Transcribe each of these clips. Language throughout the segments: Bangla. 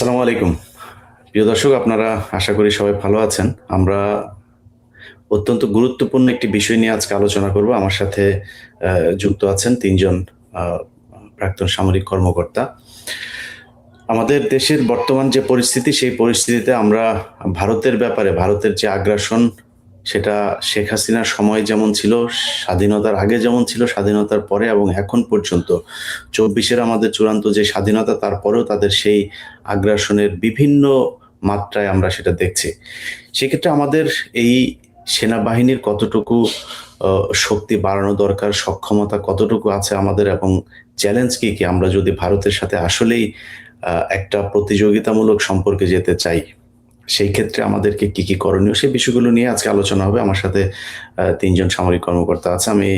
আসসালামু আলাইকুম। প্রিয় দর্শক, আপনারা আশা করি সবাই ভালো আছেন। আমরা অত্যন্ত গুরুত্বপূর্ণ একটি বিষয় নিয়ে আজকে আলোচনা করব। আমার সাথে যুক্ত আছেন ৩ জন আ প্রাক্তন সামরিক কর্মকর্তা। আমাদের দেশের বর্তমান যে পরিস্থিতি, সেই পরিস্থিতিতে আমরা ভারতের ব্যাপারে ভারতের যে আগ্রাসন, সেটা শেখ হাসিনার সময় যেমন ছিল, স্বাধীনতার আগে যেমন ছিল, স্বাধীনতার পরে এবং এখন পর্যন্ত ২৪ এর আমাদের চূড়ান্ত যে স্বাধীনতা, তারপরেও তাদের সেই আগ্রাসনের বিভিন্ন মাত্রায় আমরা সেটা দেখছি। সেক্ষেত্রে আমাদের এই সেনাবাহিনীর কতটুকু শক্তি বাড়ানো দরকার, সক্ষমতা কতটুকু আছে আমাদের এবং চ্যালেঞ্জ কি, কি? আমরা যদি ভারতের সাথে আসলেই একটা প্রতিযোগিতামূলক সম্পর্কে যেতে চাই, সেই ক্ষেত্রে আমাদেরকে কি, কি করণীয়? সেই বিষয়গুলো নিয়ে আজকে আলোচনা হবে। আমার সাথে ৩ জন সামরিক কর্মকর্তা আছে। আমি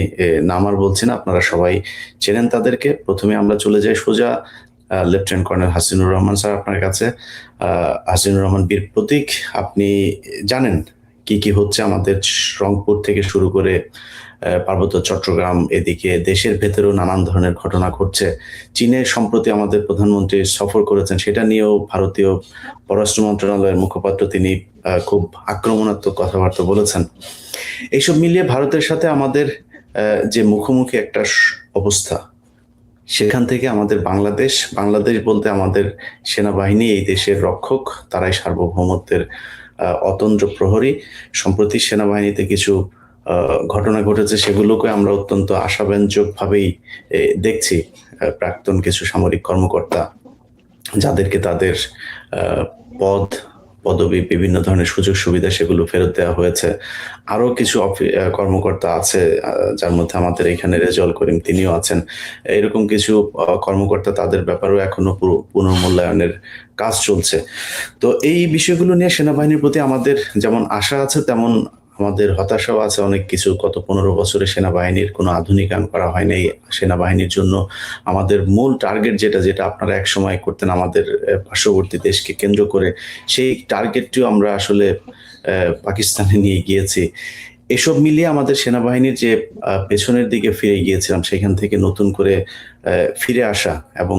নাম আর বলছি না, আপনারা সবাই চেনেন তাদেরকে। ১ম এ আমরা চলে যাই সোজা lieutenant colonel Hasinur Rahman sir আপনার কাছে। আ হাসিনুর রহমান বীর প্রতীক, আপনি জানেন কি, কি হচ্ছে আমাদের রংপুর থেকে শুরু করে পার্বত্য চট্টগ্রাম, এদিকে দেশের ভেতরেও নানান ধরনের ঘটনা ঘটছে। চীনে সম্প্রতি আমাদের প্রধানমন্ত্রী সফর করেছেন, সেটা নিয়েও ভারতীয় পররাষ্ট্র মন্ত্রণালয়ের মুখপাত্র তিনি খুব আক্রমণাত্মক কথাবার্তা বলেছেন। এইসব মিলিয়ে ভারতের সাথে আমাদের যে মুখোমুখি একটা অবস্থা, সেখান থেকে আমাদের বাংলাদেশ বলতে আমাদের সেনাবাহিনী এই দেশের রক্ষক, তারাই সার্বভৌমত্বের অতন্দ্র প্রহরী। সম্প্রতি সেনাবাহিনীতে কিছু ঘটনা ঘটেছে, সেগুলোকে আমরা অত্যন্ত আশাব্যঞ্জকভাবেই দেখছি। প্রাক্তন কিছু সামরিক কর্মকর্তা যাদেরকে তাদের পদ পদবি বিভিন্ন ধরনের সুযোগ সুবিধা সেগুলো ফেরত দেওয়া হয়েছে। আরো কিছু কর্মকর্তা আছে, যার মধ্যে আমাদের এখানে রেজাউল করিম তিনিও আছেন। এরকম কিছু কর্মকর্তা, তাদের ব্যাপারেও এখনো পুনর্মূল্যায়নের কাজ চলছে। তো এই বিষয়গুলো নিয়ে সেনাবাহিনীর প্রতি আমাদের যেমন আশা আছে, তেমন আমাদের হতাশাও আছে অনেক কিছু। গত ১৫ বছরে সেনাবাহিনীর কোনো আধুনিকায়ন করা হয় নাই। সেনাবাহিনীর জন্য আমাদের মূল টার্গেট যেটা আপনারা একসময় করতেন আমাদের পার্শ্ববর্তী দেশকে কেন্দ্র করে, সেই টার্গেটটিও আমরা আসলে পাকিস্তানে নিয়ে গিয়েছি। এসব মিলিয়ে আমাদের সেনাবাহিনীর যে পেছনের দিকে ফিরে গিয়েছিলাম, সেখান থেকে নতুন করে ফিরে আসা এবং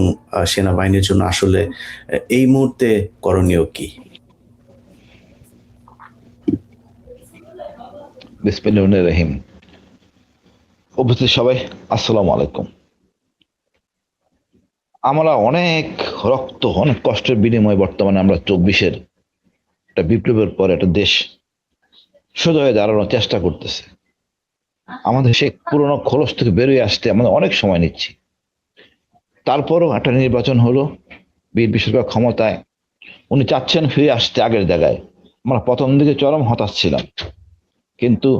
সেনাবাহিনীর জন্য আসলে এই মুহূর্তে করণীয় কি? বিসমিল্লাহির রহিম। উপস্থিত সবাই আসসালামু আলাইকুম। আমরা অনেক রক্ত, অনেক কষ্টের বিনিময়ে বর্তমানে আমরা ২৪-এর একটা বিপ্লবের পর একটা দেশ সোজা হয়ে দাঁড়ানোর চেষ্টা করতেছে। আমাদের সেই পুরোনো খোলস থেকে বেরিয়ে আসতে আমাদের অনেক সময় নিচ্ছি। তারপরও একটা নির্বাচন হলো, বিএনপি সরকার ক্ষমতায়, উনি চাচ্ছেন ফিরে আসতে আগের জায়গায়। আমরা প্রথম দিকে চরম হতাশ ছিলাম, কিন্তু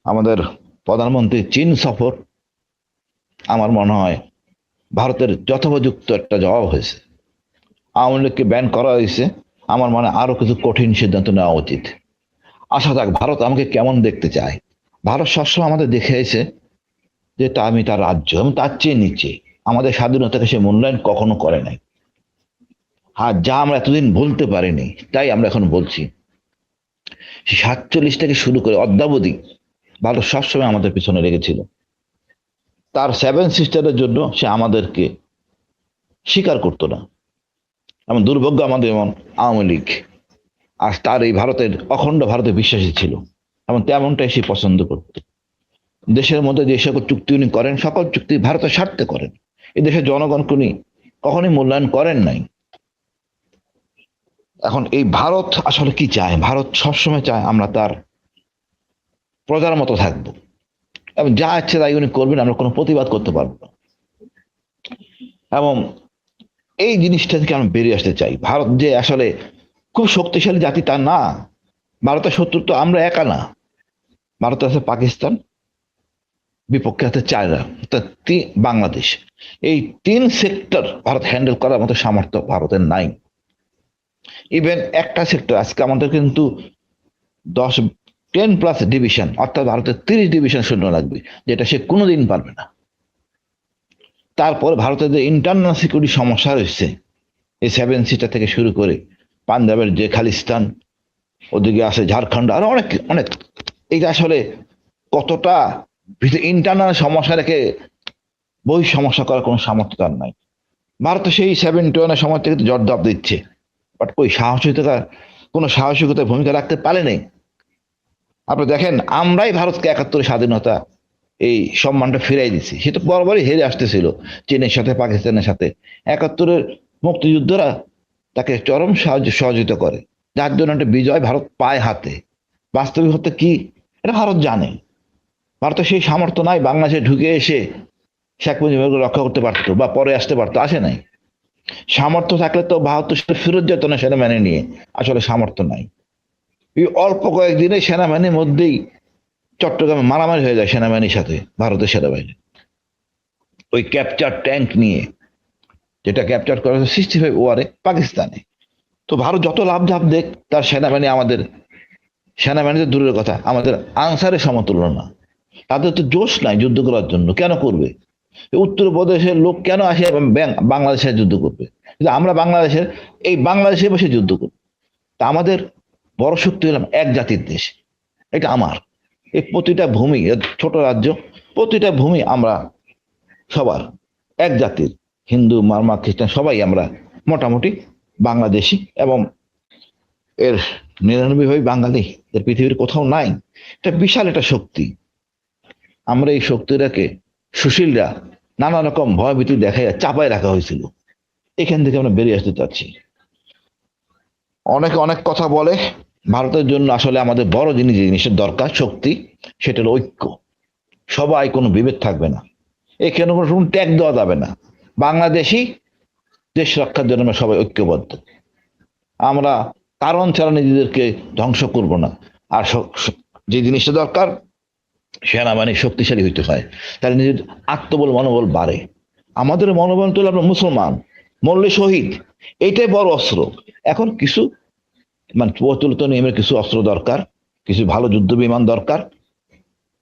আমাদের প্রধানমন্ত্রী চীন সফর আমার মনে হয় ভারতের যথোপযুক্ত একটা জবাব হয়েছে। আওয়ামী লীগকে ব্যান করা হয়েছে, আমার মনে হয় আরো কিছু কঠিন সিদ্ধান্ত নেওয়া উচিত। আশা যাক ভারত আমাকে কেমন দেখতে চায়। ভারত সবসময় আমাদের দেখিয়েছে যে আমি তার রাজ্য, আমি তার চেয়ে নিচে, আমাদের স্বাধীনতাকে সে মূল্যায়ন কখনো করে নাই। আর যা আমরা এতদিন বলতে পারিনি, তাই আমরা এখন বলছি। ৪৭ থেকে শুরু করে অদ্যাবধি ভারত সবসময় আমাদের পিছনে লেগেছিল। তার সেভেন সিস্টারের জন্য সে আমাদেরকে স্বীকার করতো না। এমন দুর্ভাগ্য আমাদের যেমন আওয়ামী লীগ, আর তার এই ভারতের অখণ্ড ভারতে বিশ্বাসী ছিল এবং তেমনটাই সে পছন্দ করত। দেশের মধ্যে যে সকল চুক্তি উনি করেন, সকল চুক্তি ভারতের স্বার্থে করেন। এই দেশের জনগণকে উনি কখনই মূল্যায়ন করেন নাই। এখন এই ভারত আসলে কি চায়? ভারত সবসময় চায় আমরা তার প্রজার মতো থাকবো এবং যা ইচ্ছে তাই উনি করবেন, আমরা কোনো প্রতিবাদ করতে পারবো না। এবং এই জিনিসটা থেকে আমরা বেরিয়ে আসতে চাই। ভারত যে আসলে খুব শক্তিশালী জাতি তা না। ভারতের শত্রু তো আমরা একা না, ভারত আছে পাকিস্তান, বিপক্ষে আছে চায়না, বাংলাদেশ। এই ৩ সেক্টর ভারত হ্যান্ডেল করার মতো সামর্থ্য ভারতের নাই। ইভেন একটা সেক্টর আজকে আমাদের কিন্তু 10 ডিভিশন, অর্থাৎ ভারতের ৩০ ডিভিশন সৈন্য লাগবে, যেটা সে কোনোদিন পারবে না। তারপর ভারতের যে ইন্টারনাল সিকিউরিটি সমস্যা রয়েছে, এই সেভেন সিস্টার থেকে শুরু করে পাঞ্জাবের যে খালিস্তান, ওদিকে আছে ঝাড়খণ্ড, আরো অনেক অনেক, এইটা আসলে কতটা ইন্টারনাল সমস্যা রেখে বই সমস্যা করার কোনো সামর্থ্য তার নাই। ভারত সেই 71-এর সময় থেকে জর্দাব দিচ্ছে বাট ওই কোনো সাহসিকতার ভূমিকা রাখতে পারে নাই। আপনি দেখেন, আমরাই ভারতকে 71 স্বাধীনতা এই সম্মানটা ফিরাই দিছি। সে তো বরাবরই হেরে আসতেছিল চীনের সাথে, পাকিস্তানের সাথে। 71-এর মুক্তিযুদ্ধরা তাকে চরম সহযোগিতা করে, যার জন্য একটা বিজয় ভারত পায় হাতে। বাস্তবিক হতে কি, এটা ভারত জানে। ভারতের সেই সামর্থ্য নাই বাংলাদেশে ঢুকে এসে শেখ মুজিবুরকে রক্ষা করতে পারতো বা পরে আসতে পারতো, আসে নাই। সামর্থ্য থাকলে তো 72 সালে ফেরত যেত না সেনাবাহিনী নিয়ে, আসলে সামর্থ্য নাই। এই অল্প কয়েকদিনে সেনাবাহিনীর মধ্যেই চট্টগ্রামে মারামারি হয়ে যায় সেনাবাহিনীর সাথে ভারতের সেনাবাহিনী, ওই ক্যাপচার ট্যাঙ্ক নিয়ে, যেটা ক্যাপচার করা হয়েছে 65 ওয়ারে পাকিস্তানে। তো ভারত যত লাভ ঝাপ দেখ, তার সেনাবাহিনী আমাদের সেনাবাহিনীতে দূরের কথা, আমাদের আনসারের সমতুল্য না। তাদের তো জোশ নাই যুদ্ধ করার জন্য, কেন করবে? উত্তরপ্রদেশের লোক কেন আসে বাংলাদেশে যুদ্ধ করবে? কিন্তু আমরা বাংলাদেশে বসে যুদ্ধ করব। তা আমাদের বড় শক্তি হলাম এক জাতির দেশ, এটা আমার। এই প্রতিটা ভূমি, ছোট রাজ্য, প্রতিটা ভূমি আমরা সবার এক জাতির, হিন্দু মারমা খ্রিস্টান সবাই আমরা মোটামুটি বাংলাদেশি, এবং এর 99 বাঙালি, এর পৃথিবীর কোথাও নাই। এটা বিশাল একটা শক্তি। আমরা এই শক্তিটাকে সুশীলরা নানা রকম ভয়ভীতি দেখাইয়া চাপায় রাখা হয়েছিল, এখান থেকে আমরা বেরিয়ে আসতে চাচ্ছি। অনেকে অনেক কথা বলে, ভারতের জন্য আসলে আমাদের বড় জিনিসের দরকার শক্তি, সেটার ঐক্য। সবাই কোনো বিভেদ থাকবে না, এখানে কোনো ট্যাগ দেওয়া যাবে না। বাংলাদেশি দেশ রক্ষার জন্য আমরা সবাই ঐক্যবদ্ধ। আমরা কারণ ছাড়া নিজেদেরকে ধ্বংস করব না। আর যে জিনিসটা দরকার, সেনাবাহিনী শক্তিশালী হইতে হয়, তাহলে নিজের আত্মবল মনোবল বাড়ে। আমাদের মনোবল তুলে আমরা মুসলমান, মরলে শহীদ, এইটাই বড় অস্ত্র। এখন কিছু মানে প্রচলিত নিয়মের কিছু অস্ত্র দরকার, কিছু ভালো যুদ্ধ বিমান দরকার।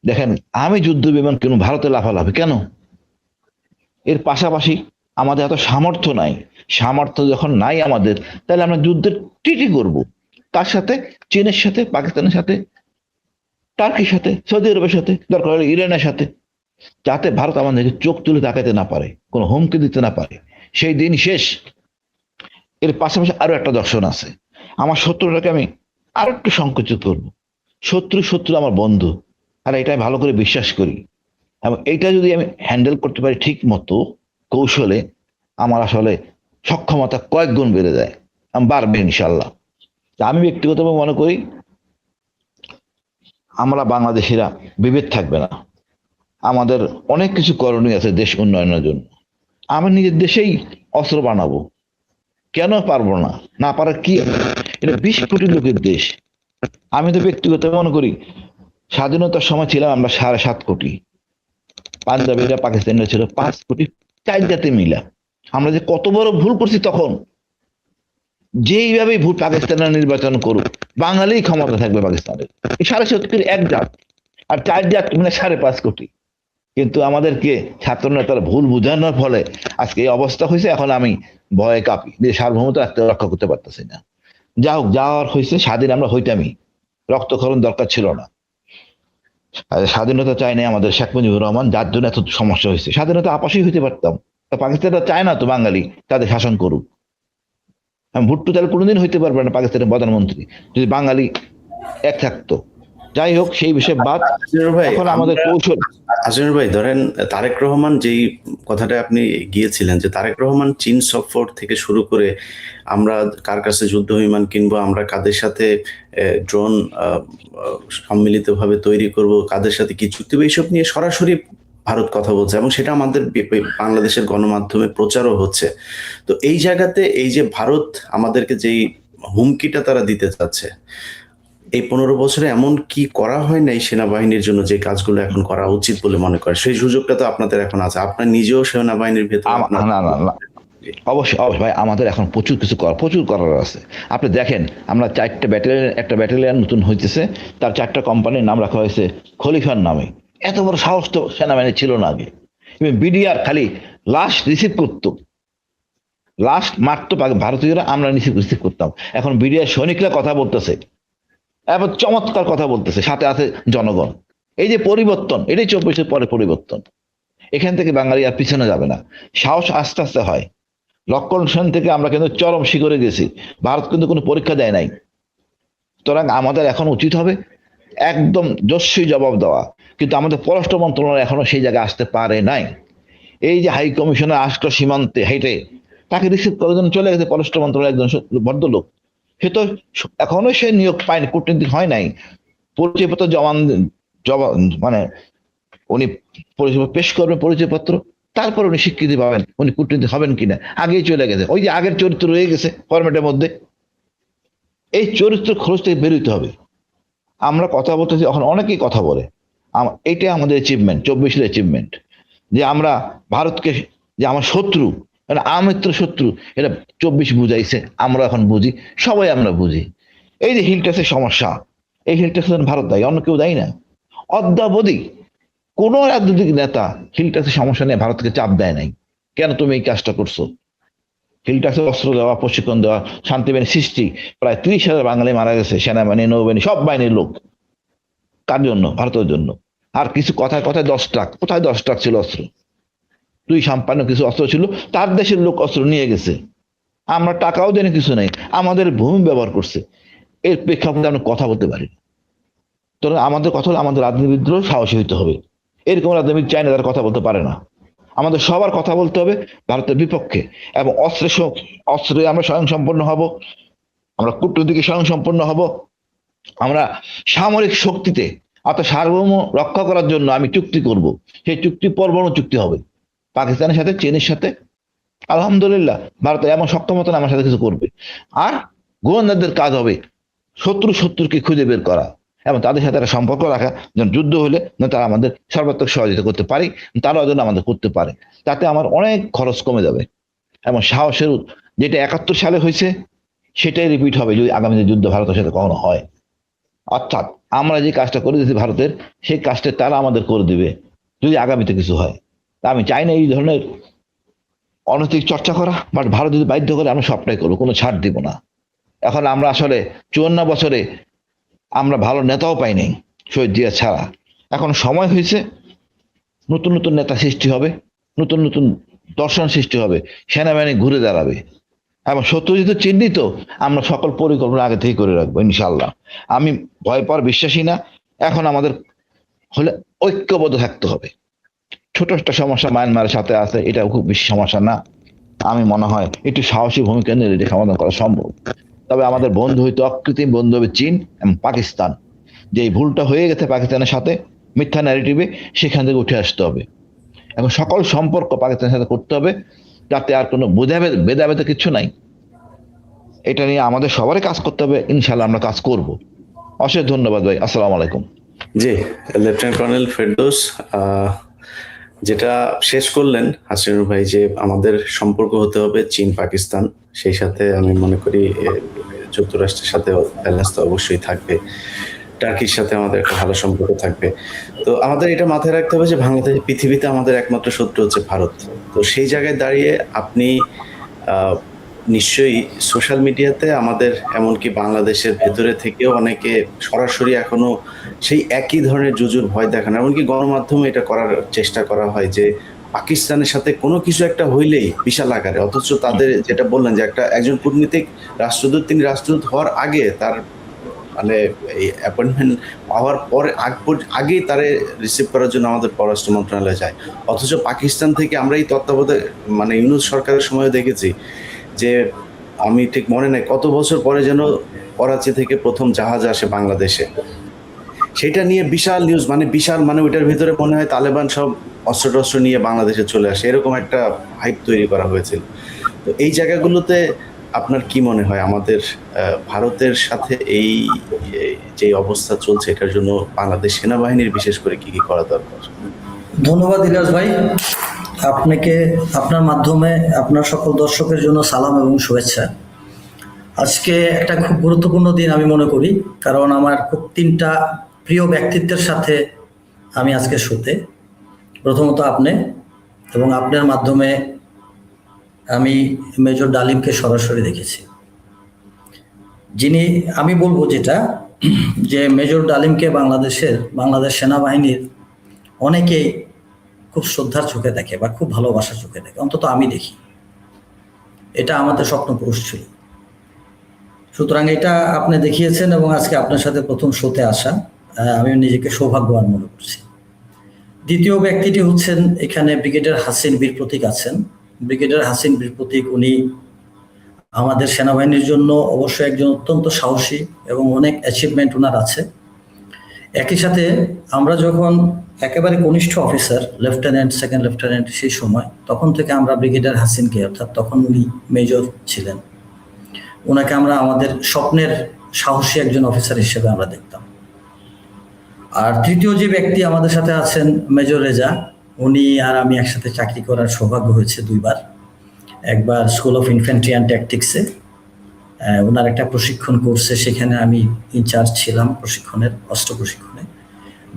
দেখেন, আমি যুদ্ধ বিমান কেন ভারতে লাফালাফি কেন? এর পাশাপাশি আমাদের এত সামর্থ্য নাই। সামর্থ্য যখন নাই আমাদের, তাহলে আমরা যুদ্ধের ট্রিটি করব কার সাথে? চীনের সাথে, পাকিস্তানের সাথে, টার্কির সাথে, সৌদি আরবের সাথে, দরকার হলে ইরানের সাথে, যাতে ভারত আমাদেরকে চোখ তুলে তাকাইতে না পারে, কোনো হুমকি দিতে না পারে, সেই দিন শেষ। এর পাশাপাশি আরো একটা দর্শন আছে, আমার শত্রুটাকে আমি আরো একটু সংকুচিত করবো। শত্রু আমার বন্ধু, আর এটা আমি ভালো করে বিশ্বাস করি। এবং এইটা যদি আমি হ্যান্ডেল করতে পারি ঠিক মতো, কৌশলে, আমার আসলে সক্ষমতা কয়েক গুণ বেড়ে যায়, আমি বাড়বে ইনশাল্লাহ। আমি ব্যক্তিগতভাবে মনে করি আমরা বাংলাদেশিরা বিভেদ থাকবে না। আমাদের অনেক কিছু করণীয় আছে দেশ উন্নয়নের জন্য। আমি নিজের দেশেই অস্ত্র বানাবো, কেন পারবো না? না পারার কি? এটা 20 কোটি লোকের দেশ। আমি তো ব্যক্তিগত মনে করি, স্বাধীনতার সময় ছিলাম আমরা 7.5 কোটি, পাঞ্জাবিরা পাকিস্তানিরা ছিল 5 কোটি, 4 জাতি মিলা। আমরা যে কত বড় ভুল করছি তখন। যেইভাবে ভুল পাকিস্তানের নির্বাচন করুক, বাঙালি ক্ষমতা থাকবে পাকিস্তানের। এই 7.5 এক জাত, আর 4 জাত মানে 5.5 কোটি। কিন্তু আমাদেরকে ছাত্র নেতারা ভুল বুঝানোর ফলে আজকে এই অবস্থা হয়েছে। এখন আমি ভয়ে কাঁপি যে সার্বভৌমত্ব রক্ষা করতে পারতেছি না। যা হোক, যা হওয়ার হয়েছে, স্বাধীন আমরা হইতামই, রক্তক্ষরণ দরকার ছিল না। স্বাধীনতা চাই নাই আমাদের শেখ মুজিবুর রহমান, যার জন্য এত সমস্যা হয়েছে। স্বাধীনতা আপসই হইতে পারতাম, পাকিস্তানটা চায় না তো বাঙালি তাদের শাসন করুক। ভুট্টো তাহলে কোনোদিন হইতে পারবে না পাকিস্তানের প্রধানমন্ত্রী, যদি বাঙালি এক থাকতো। যাই হোক, সেই বিষয়ে বাদ। এখন আমাদের কৌশল। আজিমুর ভাই, ধরেন তারেক রহমান যেই কথাটা আপনি গিয়েছিলেন, যে তারেক রহমান চীন সফর থেকে শুরু করে আমরা কার কাছে যুদ্ধ বিমান কিনবো, আমরা কাদের সাথে ড্রোন সম্মিলিতভাবে তৈরি করব, কাদের সাথে কি চুক্তি, এইসব নিয়ে সরাসরি ভারত কথা বলছে, এবং সেটা আমাদের বাংলাদেশের গণমাধ্যমে প্রচারও হচ্ছে। তো এই জায়গাতে এই যে ভারত আমাদেরকে যেই হুমকিটা তারা দিতে চাচ্ছে, এই 15 বছরে এমন কি করা হয় নাই সেনাবাহিনীর জন্য যে কাজগুলো এখন করা উচিত বলে মনে করে? সেই সুযোগটা তো আপনাদের এখন আছে, আপনার নিজেও সেনাবাহিনীর ভেতরে। অবশ্যই ভাই, আমাদের এখন প্রচুর করার আছে। আপনি দেখেন, আমরা 4টা ব্যাটালিয়ন, একটা ব্যাটালিয়ন নতুন হইতেছে, তার 4টা কোম্পানির নাম রাখা হয়েছে খলিফার নামে। এত বড় সাহস তো সেনাবাহিনী ছিল না আগে। বিডিআর খালি লাশ রিসিভ করতো, লাশ মারতো ভারতীয়রা, আমরা রিসিভ করতাম। এখন বিডিআর সৈনিকরা কথা বলতেছে, এবার চমৎকার কথা বলতেছে, সাথে আছে জনগণ। এই যে পরিবর্তন, এটাই 24-এর পরে পরিবর্তন। এখান থেকে বাঙালি আর পিছনে যাবে না। সাহস আস্তে আস্তে হয়, লক্ষণ সেন থেকে আমরা কিন্তু চরম শিখরে গেছি। ভারত কিন্তু কোনো পরীক্ষা দেয় নাই। সুতরাং আমাদের এখন উচিত হবে একদম জস্যই জবাব দেওয়া, কিন্তু আমাদের পররাষ্ট্র মন্ত্রণালয় এখনো সেই জায়গায় আসতে পারে নাই। এই যে হাই কমিশনার আসলো সীমান্তে হেঁটে, তাকে রিসিভ করার জন্য চলে গেছে পররাষ্ট্র মন্ত্রণালয় একজন ভদ্রলোক। সে তো এখনো সে নিয়োগ পায়নি, কূটনীতিক হয় নাই, পরিচয়পত্র জমা মানে উনি পেশ করবেন পরিচয়পত্র, তারপর উনি স্বীকৃতি পাবেন উনি কূটনীতিক হবেন কিনা। আগেই চলে গেছে, ওই যে আগের চরিত্র রয়ে গেছে ফরম্যাটের মধ্যে। এই চরিত্র খরচ থেকে বেরোতে হবে। আমরা কথা বলতেছি, এখন অনেকেই কথা বলে, এইটাই আমাদের অ্যাচিভমেন্ট, 24-এর অ্যাচিভমেন্ট, যে আমরা ভারতকে যে আমার শত্রু, মানে আমিত্র শত্রু, এটা 24 বুঝাইছে, আমরা এখন বুঝি, সবাই আমরা বুঝি। এই যে হিল ট্যাক্সের সমস্যা, এই হিল ট্যাক্সের ভারত দায়ী, অন্য কেউ দায়ী না। অদ্যাবধি কোন রাজনৈতিক নেতা হিল ট্যাক্সের সমস্যা নিয়ে ভারতকে চাপ দেয় নাই, কেন তুমি এই কাজটা করছো। হিল ট্যাক্সের অস্ত্র দেওয়া, প্রশিক্ষণ দেওয়া, শান্তিবাহিনী সৃষ্টি, প্রায় 30,000 বাঙালি মারা গেছে, সেনাবাহিনী, নৌবাহিনী, সব বাহিনীর লোক। কার জন্য? ভারতের জন্য। আর কিছু কথায় কথায় 10 ট্রাক, কোথায় 10 ট্রাক ছিল অস্ত্র? 2 কিছু অস্ত্র ছিল, তার দেশের লোক অস্ত্র নিয়ে গেছে, আমরা টাকাও দেন, কিছু নেই, আমাদের ভূমি ব্যবহার করছে। এর প্রেক্ষাপটে আমরা কথা বলতে পারি। তো আমাদের কথা হলো, আমাদের রাজনীতিবিদরাও সাহসী হইতে হবে। এরকম রাজনীতি চাই না যারা কথা বলতে পারে না। আমাদের সবার কথা বলতে হবে ভারতের বিপক্ষে, এবং অস্ত্রে আমরা স্বয়ংসম্পন্ন হব, আমরা কূটনীতিকে স্বয়ংসম্পন্ন হব, আমরা সামরিক শক্তিতে অর্থাৎ সার্বভৌম রক্ষা করার জন্য আমি চুক্তি করব। সেই চুক্তি পরমাণু চুক্তি হবে পাকিস্তানের সাথে, চীনের সাথে। আলহামদুলিল্লাহ ভারত এমন সক্ষমতা আমার সাথে কিছু করবে। আর গোয়েন্দাদের কাজ হবে শত্রুকে খুঁজে বের করা এবং তাদের সাথে একটা সম্পর্ক রাখা, যেন যুদ্ধ হলে তারা আমাদের সর্বাত্মক সহযোগিতা করতে পারে, তারাও যেন আমাদের করতে পারে। তাতে আমার অনেক খরচ কমে যাবে এবং সাহসের, যেটা 71 সালে হয়েছে সেটাই রিপিট হবে যদি আগামী যুদ্ধ ভারতের সাথে কখনো হয়। অর্থাৎ আমরা যে কাজটা করে দিয়েছি ভারতের, সেই কাজটা তারা আমাদের করে দিবে যদি আগামীতে কিছু হয়। তা আমি চাই না এই ধরনের অনৈতিক চর্চা করা, বাট ভারত যদি বাধ্য করে আমরা সবটাই করবো, কোনো ছাড় দিব না। এখন আমরা আসলে 54 বছরে আমরা ভালো নেতাও পাইনি শহীদ জিয়া ছাড়া। এখন সময় হয়েছে, নতুন নতুন নেতা সৃষ্টি হবে, নতুন নতুন দর্শন সৃষ্টি হবে, সেনাবাহিনী ঘুরে দাঁড়াবে এবং শত্রু যেহেতু চিহ্নিত, আমরা সকল পরিকল্পনা আগে থেকে করে রাখবো ইনশাল্লাহ। আমি ভয় পাওয়ার বিশ্বাসী না। এখন আমাদের হলে ঐক্যবদ্ধ থাকতে হবে। ছোট একটা সমস্যা মায়ানমারের সাথে আছে, এটা খুব বেশি সমস্যা না। আমি মনে হয় একটু সাহসী ভূমিকা নিলে এটা সমাধান করা সম্ভব। তবে আমাদের বন্ধু হইতে অকৃত্রিম বন্ধু হবে চীন এবং পাকিস্তান। যে এই ভুলটা হয়ে গেছে পাকিস্তানের সাথে মিথ্যা ন্যারেটিভে, সেখান থেকে উঠে আসতে হবে। এখন সকল সম্পর্ক পাকিস্তানের সাথে করতে হবে, যাতে আর কোনো ভেদাভেদ কিছু নাই। এটা নিয়ে আমাদের সবারই কাজ করতে হবে, ইনশাল্লাহ আমরা কাজ করব। অশেষ ধন্যবাদ ভাই, আসসালামু আলাইকুম। জি, লেফটেন্যান্ট কর্নেল ফেরদৌস, যেটা শেষ করলেন হাসিনুর ভাই, যে আমাদের সম্পর্ক হতে হবে চীন পাকিস্তান, সেই সাথে আমি মনে করি যুক্তরাষ্ট্রের সাথে ব্যালেন্স তো অবশ্যই থাকবে, টার্কির সাথে আমাদের একটা ভালো সম্পর্ক থাকবে। তো আমাদের এটা মাথায় রাখতে হবে যে বাংলাদেশ পৃথিবীতে আমাদের একমাত্র শত্রু হচ্ছে ভারত। তো সেই জায়গায় দাঁড়িয়ে আপনি নিশ্চয়ই সোশ্যাল মিডিয়াতে আমাদের, এমনকি বাংলাদেশের ভেতরে থেকেও অনেকে সরাসরি এখনো সেই একই ধরনের জুজুর ভয় দেখানো, এমনকি গণমাধ্যমে এটা করার চেষ্টা করা হয় যে পাকিস্তানের সাথে কোনো কিছু একটা হইলেই বিশাল আকারে, অথচ তাদের যেটা বললেন যে একজন কূটনীতিক রাষ্ট্রদূত, তিনি রাষ্ট্রদূত হওয়ার আগে তার মানে এই অ্যাপয়েন্টমেন্ট পাওয়ার পরে আগেই তারে রিসিভ করার জন্য আমাদের পররাষ্ট্র মন্ত্রণালয়ে যায়। অথচ পাকিস্তান থেকে আমরা এই তত্ত্বাবধায়ক মানে ইউনূস সরকারের সময় দেখেছি যে, আমি ঠিক মনে নাই কত বছর পরে যেন করাচি থেকে প্রথম জাহাজ আসে বাংলাদেশে, সেটা নিয়ে বিশাল নিউজ, মানে বিশাল, মানে ওইটার ভিতরে মনে হয় তালেবান সব অস্ত্র টস্ত্র নিয়ে বাংলাদেশে চলে আসে, এরকম একটা হাইপ তৈরি করা হয়েছিল। তো এই জায়গাগুলোতে আপনার কি মনে হয় আমাদের ভারতের সাথে এই যে অবস্থা চলছে, এটার জন্য বাংলাদেশ সেনাবাহিনীর বিশেষ করে কি কি করা দরকার? ধন্যবাদ ইলিয়াস ভাই, আপনাকে, আপনার মাধ্যমে আপনার সকল দর্শকের জন্য সালাম এবং শুভেচ্ছা। আজকে একটা খুব গুরুত্বপূর্ণ দিন আমি মনে করি, কারণ আমার খুব 3টা প্রিয় ব্যক্তিত্বের সাথে আমি আজকে শুতে। প্রথমত আপনি, এবং আপনার মাধ্যমে আমি মেজর ডালিমকে সরাসরি দেখেছি, যিনি, আমি বলবো যেটা, যে মেজর ডালিমকে বাংলাদেশ সেনাবাহিনীর অনেকেই খুব শ্রদ্ধার চোখে দেখে বা খুব ভালোবাসার চোখে দেখে, অন্তত আমি দেখি। এটা আমাদের স্বপ্নপুরুষ ছিল। সুতরাং এটা আপনি দেখিয়েছেন এবং আজকে আপনার সাথে প্রথম শোতে আসা, আমি নিজেকে সৌভাগ্যবান মনে করছি। দ্বিতীয় ব্যক্তিটি হচ্ছেন এখানে ব্রিগেডিয়ার হাসিন বীর প্রতীক আছেন। ব্রিগেডিয়ার হাসিন বীর প্রতীক উনি আমাদের সেনাবাহিনীর জন্য অবশ্যই একজন অত্যন্ত সাহসী এবং অনেক অ্যাচিভমেন্ট ওনার আছে। একই সাথে আমরা যখন একেবারে কনিষ্ঠ অফিসার, লেফটেন্যান্ট, সেকেন্ড লেফটেন্যান্ট সেই সময়, তখন থেকে আমরা ব্রিগেডিয়ার হাসিনকে, অর্থাৎ তখন উনি মেজর ছিলেন, ওনাকে আমরা আমাদের স্বপ্নের সাহসী একজন অফিসার হিসেবে আমরা দেখতাম। আর তৃতীয় যে ব্যক্তি আমাদের সাথে আছেন মেজর রেজা, উনি আর আমি একসাথে চাকরি করার সৌভাগ্য হয়েছে দুইবার। একবার স্কুল অফ ইনফ্যান্ট্রি অ্যান্ড ট্যাকটিক্সে ওনার একটা প্রশিক্ষণ কোর্সে, সেখানে আমি ইনচার্জ ছিলাম প্রশিক্ষণের, অস্ত্র প্রশিক্ষণে।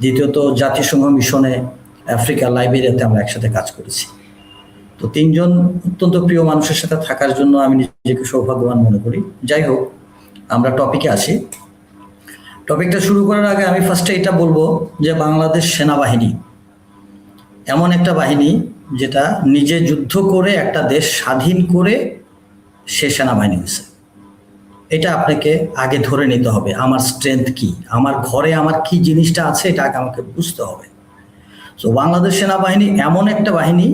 দ্বিতীয়ত জাতিসংঘ মিশনে আফ্রিকা, লাইবেরিয়াতে আমরা একসাথে কাজ করেছি। তো তিনজন অত্যন্ত প্রিয় মানুষের সাথে থাকার জন্য আমি নিজেকে সৌভাগ্যবান মনে করি। যাই হোক, আমরা টপিকে আসি। টপিকটা শুরু করার আগে আমি ফার্স্টে এটা বলবো যে বাংলাদেশ সেনাবাহিনী এমন একটা বাহিনী যেটা নিজে যুদ্ধ করে একটা দেশ স্বাধীন করে সে সেনাবাহিনী হয়েছে। এটা আপনাকে আগে ধরে নিতে হবে। আমার স্ট্রেংথ কি, আমার ঘরে আমার কি জিনিসটা আছে, এটা আগে আমাকে বুঝতে হবে। তো বাংলাদেশ সেনাবাহিনী এমন একটা বাহিনী,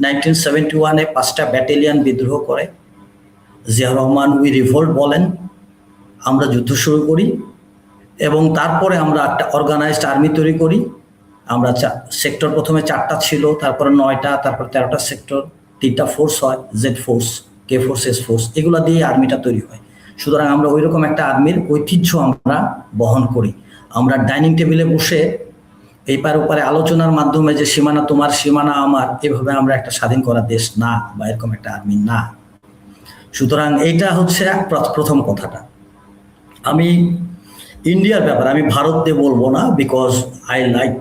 1971-এ 5টা ব্যাটালিয়ন বিদ্রোহ করে, জিয়া রহমান উই রিভোল্ট বলেন, আমরা যুদ্ধ শুরু করি এবং তারপরে আমরা একটা অর্গানাইজড আর্মি তৈরি করি। আমরা সেক্টর প্রথমে 4টা ছিল, তারপরে 9টা, তারপর 13টা সেক্টর, 3টা ফোর্স হয়, Z force, K force, S force, এগুলো দিয়ে আর্মিটা তৈরি হয়। সুতরাং আমরা ওই রকম একটা আর্মির ঐতিহ্য আমরা বহন করি। আমরা ডাইনিং টেবিলে বসে এই পার ওপারে আলোচনার মাধ্যমে যে সীমানা তোমার, সীমানা আমার, এভাবে আমরা একটা স্বাধীন করা দেশ না, বা এরকম একটা আর্মি না। সুতরাং এইটা হচ্ছে প্রথম কথাটা। আমি ইন্ডিয়ার ব্যাপারে, আমি ভারত দিয়ে বলবো না, because I like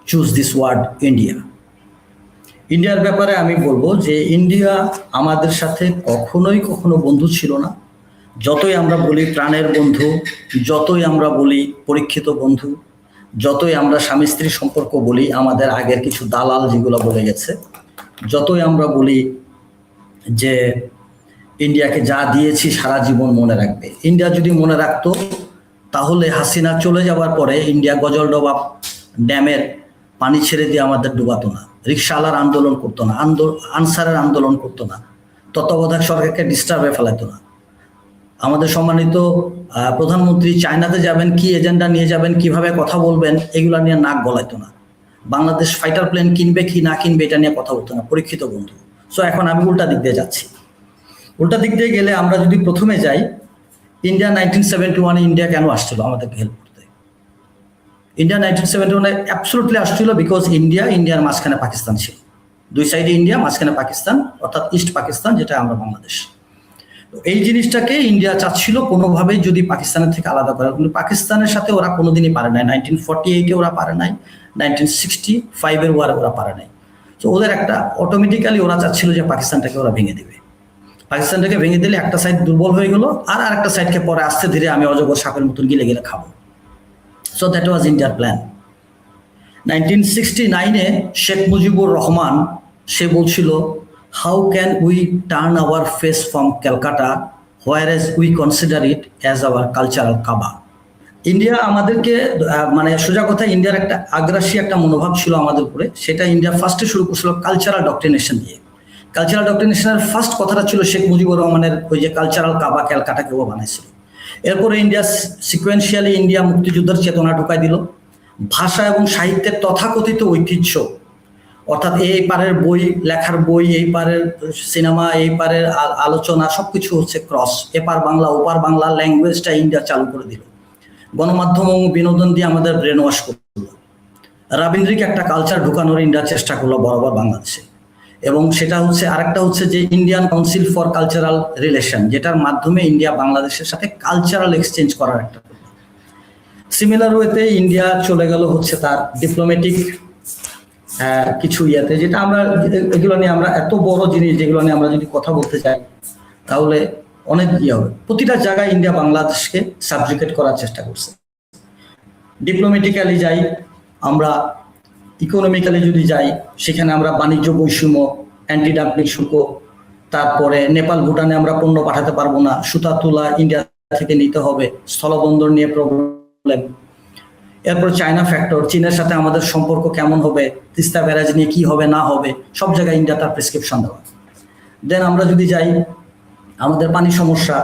choose this word India. ইন্ডিয়ার ব্যাপারে আমি বলবো যে ইন্ডিয়া আমাদের সাথে কখনো বন্ধু ছিল না। যতই আমরা বলি প্রাণের বন্ধু, যতই আমরা বলি পরীক্ষিত বন্ধু, যতই আমরা স্বামী স্ত্রী সম্পর্ক বলি, আমাদের আগের কিছু দালাল যেগুলো বলে গেছে, যতই আমরা বলি যে ইন্ডিয়াকে যা দিয়েছি সারা জীবন মনে রাখবে, ইন্ডিয়া যদি মনে রাখতো তাহলে হাসিনা চলে যাওয়ার পরে ইন্ডিয়া গজলডোবা ড্যামের পানি ছেড়ে দিয়ে আমাদের ডুবাতো না, রিক্সাওয়ালার আন্দোলন করতো না, আনসারের আন্দোলন করতো না, তত্ত্বাবধায়ক সরকারকে ডিস্টার্বে ফেলাতো না। আমাদের সম্মানিত প্রধানমন্ত্রী চায়নাতে যাবেন, কি এজেন্ডা নিয়ে যাবেন, কিভাবে কথা বলবেন, এগুলা নিয়ে নাক গলাইতো না। বাংলাদেশ ফাইটার প্লেন কিনবে কি না কিনবে এটা নিয়ে কথা বলতো না, পরীক্ষিত বন্ধু। সো এখন আমি উল্টা দিক দিয়ে যাচ্ছি। উল্টা দিক দিয়ে গেলে আমরা যদি প্রথমে যাই, ইন্ডিয়া 1971-এ ইন্ডিয়া কেন আসছিল আমাদেরকে হেল্প করতে? ইন্ডিয়া 1971-এ অ্যাবসলুটলি আসছিল বিকজ ইন্ডিয়ার মাঝখানে পাকিস্তান ছিল। দুই সাইডে ইন্ডিয়া, মাঝখানে পাকিস্তান, অর্থাৎ ইস্ট পাকিস্তান, যেটা আমরা বাংলাদেশ। তো এই জিনিসটাকে ইন্ডিয়া চাচ্ছিল কোনোভাবেই যদি পাকিস্তানের থেকে আলাদা করা, কিন্তু পাকিস্তানের সাথে ওরা কোনোদিনই পারে নাই। 1948-এ ওরা পারে নাই, 1965-এর ওয়ারে ওরা পারে নাই। তো ওদের একটা অটোমেটিক্যালি ওরা চাচ্ছিল যে পাকিস্তানটাকে ওরা ভেঙে দেবে। পাকিস্তানটাকে ভেঙে দিলে একটা সাইড দুর্বল হয়ে গেল, আর একটা সাইডকে পরে আস্তে ধীরে আমি অজগর সাপের মতন গিলে গিলে খাবো। সো দ্যাট ওয়াজ ইন্ডিয়ার প্ল্যান। 1969-এ শেখ মুজিবুর রহমান সে বলছিল, how can we turn hour face from Calcutta where age we consider it as our cultural Kaaba. India আমাদেরকে, মানে সোজা কথা, ইন্ডিয়ার একটা আগ্রাসী একটা মনোভাব ছিল আমাদের উপরে। সেটা ইন্ডিয়া ফার্স্টে শুরু করছিল কালচারাল ডক্ট্রিনেশন দিয়ে। কালচারাল ডক্ট্রিনেশনের ফার্স্ট কথাটা ছিল শেখ মুজিবুর রহমানের ওই যে কালচারাল কাবা, ক্যালকাটাকে ও বানাইছিল। এরপরে ইন্ডিয়া সিকোয়েন্সিয়ালি ইন্ডিয়া মুক্তিযুদ্ধের চেতনা ঢুকাই দিল। ভাষা এবং সাহিত্যের তথাকথিত ঐতিহ্য, অর্থাৎ এই পারের বই, লেখার বই, এই পারের সিনেমা, এই পারের আলোচনা, সবকিছু হচ্ছে ক্রস। এপার বাংলা ওপার বাংলা ল্যাঙ্গুয়েজটা ইন্ডিয়া চালু করে দিল। গণমাধ্যম এবং বিনোদন দিয়ে আমাদের ব্রেন ওয়াশ করলো। রাবীন্দ্রিক একটা কালচার ঢুকানোর ইন্ডিয়া চেষ্টা করলো বরাবর বাংলাদেশে। এবং সেটা হচ্ছে আরেকটা হচ্ছে যে Indian council for cultural relation, যেটার মাধ্যমে ইন্ডিয়া বাংলাদেশের সাথে কালচারাল এক্সচেঞ্জ করার একটা। সিমিলার ওয়েতে ইন্ডিয়া চলে গেল হচ্ছে তার ডিপ্লোম্যাটিক কিছু ইয়েতে, যেটা আমরা এগুলো নিয়ে আমরা এত বড় জিনিস যেগুলো নিয়ে আমরা যদি কথা বলতে চাই তাহলে অনেক ইয়ে হবে। প্রতিটা জায়গায় ইন্ডিয়া বাংলাদেশকে সাবজুকেট করার চেষ্টা করছে। ডিপ্লোম্যাটিক্যালি যাই, আমরা ইকোনমিক্যালি যদি যাই, সেখানে আমরা বাণিজ্য বৈষম্য, অ্যান্টি ডাম্পিং শুল্ক, তারপরে নেপাল ভুটানে আমরা পণ্য পাঠাতে পারবো না, সুতা তুলা ইন্ডিয়া থেকে নিতে হবে, স্থলবন্দর নিয়ে প্রবলেম। এরপর চায়না ফ্যাক্টর, চীনের সাথে আমাদের সম্পর্ক কেমন হবে, তিস্তা ব্যারাজ নিয়ে কি হবে না হবে, সব জায়গায় ইন্ডিয়া তার প্রেসক্রিপশন দেওয়া। দেন আমরা যদি যাই আমাদের পানি সমস্যা,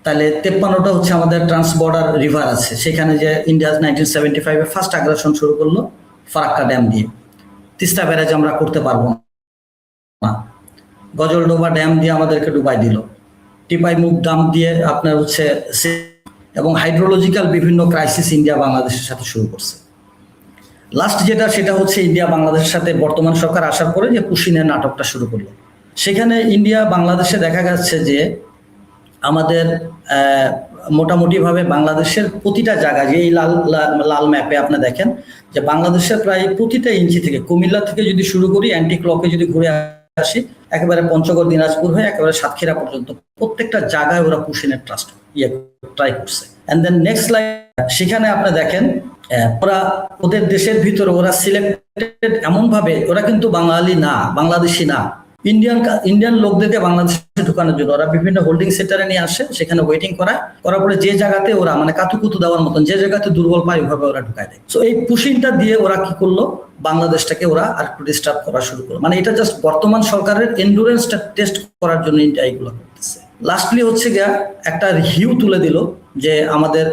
তাহলে 53টা হচ্ছে আমাদের ট্রান্স বর্ডার রিভার আছে, সেখানে যে ইন্ডিয়া 1975-এ ফার্স্ট আগ্রাসন শুরু করলো ফারাক্কা ড্যাম দিয়ে। তিস্তা ব্যারাজ আমরা করতে পারবো না, গজলডোবা ড্যাম দিয়ে আমাদেরকে ডুবাই দিল, টিপাই মুখ ড্যাম দিয়ে আপনার হচ্ছে, এবং হাইড্রোলজিক্যাল বিভিন্ন ক্রাইসিস ইন্ডিয়া বাংলাদেশের সাথে শুরু করছে। লাস্ট যেটা সেটা হচ্ছে ইন্ডিয়া বাংলাদেশের সাথে বর্তমান সরকার আসার পরে যে পুশিনের নাটকটা শুরু করলো। সেখানে ইন্ডিয়া বাংলাদেশে দেখা যাচ্ছে যে আমাদের মোটামুটিভাবে বাংলাদেশের প্রতিটা জায়গায়, যে এই লাল ম্যাপে আপনি দেখেন যে বাংলাদেশের প্রায় প্রতিটা ইঞ্চি থেকে, কুমিল্লা থেকে যদি শুরু করি অ্যান্টি ক্লকে যদি ঘুরে আসি একেবারে পঞ্চগড় দিনাজপুর হয়ে একেবারে সাতক্ষীরা পর্যন্ত প্রত্যেকটা জায়গায় ওরা পুশিনের ট্রাই করছে। অ্যান্ড দেন নেক্সট লাইন, সেখানে আপনি দেখেন ওরা ওদের দেশের ভিতরে ওরা সিলেক্টেড এমন ভাবে, ওরা কিন্তু বাঙালি না, বাংলাদেশি না, ইন্ডিয়ান লোকদেরকে বাংলাদেশে ঢুকানোর জন্য ওরা বিভিন্ন হোল্ডিং সেন্টারে নিয়ে আসে, সেখানে ওয়েটিং করার পরে যে জায়গাতে ওরা মানে কাতুকুতু দেওয়ার মতন যে জায়গাতে দুর্বল পায় ওইভাবে ওরা ঢুকায় দেয়। সো এই পুশিংটা দিয়ে ওরা কি করলো, বাংলাদেশটাকে ওরা আর একটু ডিস্টার্ব করা শুরু করলো। মানে এটা জাস্ট বর্তমান সরকারের এন্ডুরেন্সটা টেস্ট করার জন্য ইন্ডিয়া এগুলো করতেছে। লাস্টলি হচ্ছে গিয়া একটা হিউ তুলে দিল যে আমাদের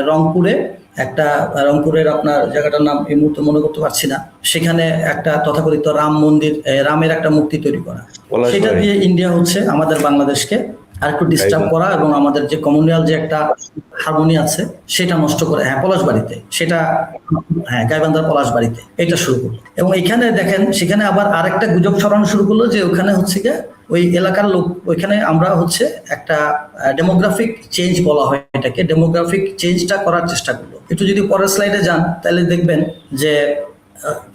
রংপুরের আপনার জায়গাটার নাম এই মুহূর্তে মনে করতে পারছি না, সেখানে একটা তথাকথিত রাম মন্দির, রামের একটা মূর্তি তৈরি করা, সেটা দিয়ে ইন্ডিয়া হচ্ছে আমাদের বাংলাদেশকে আর একটু ডিস্টার্ব করা এবং আমাদের যে কমিউনাল যে একটা হারমোনি আছে সেটা নষ্ট করে, পলাশবাড়িতে সেটা, গাইবান্ধার পলাশবাড়িতে এটা শুরু করলো। এবং এখানে দেখেন সেখানে আবার আরেকটা গুজব ছড়ানো শুরু করলো যে ওখানে হচ্ছে গিয়ে ওই এলাকার লোক, ওইখানে আমরা হচ্ছে একটা ডেমোগ্রাফিক চেঞ্জ বলা হয় এটাকে, ডেমোগ্রাফিক চেঞ্জটা করার চেষ্টা করলো। একটু যদি পরের স্লাইডে যান তাহলে দেখবেন যে,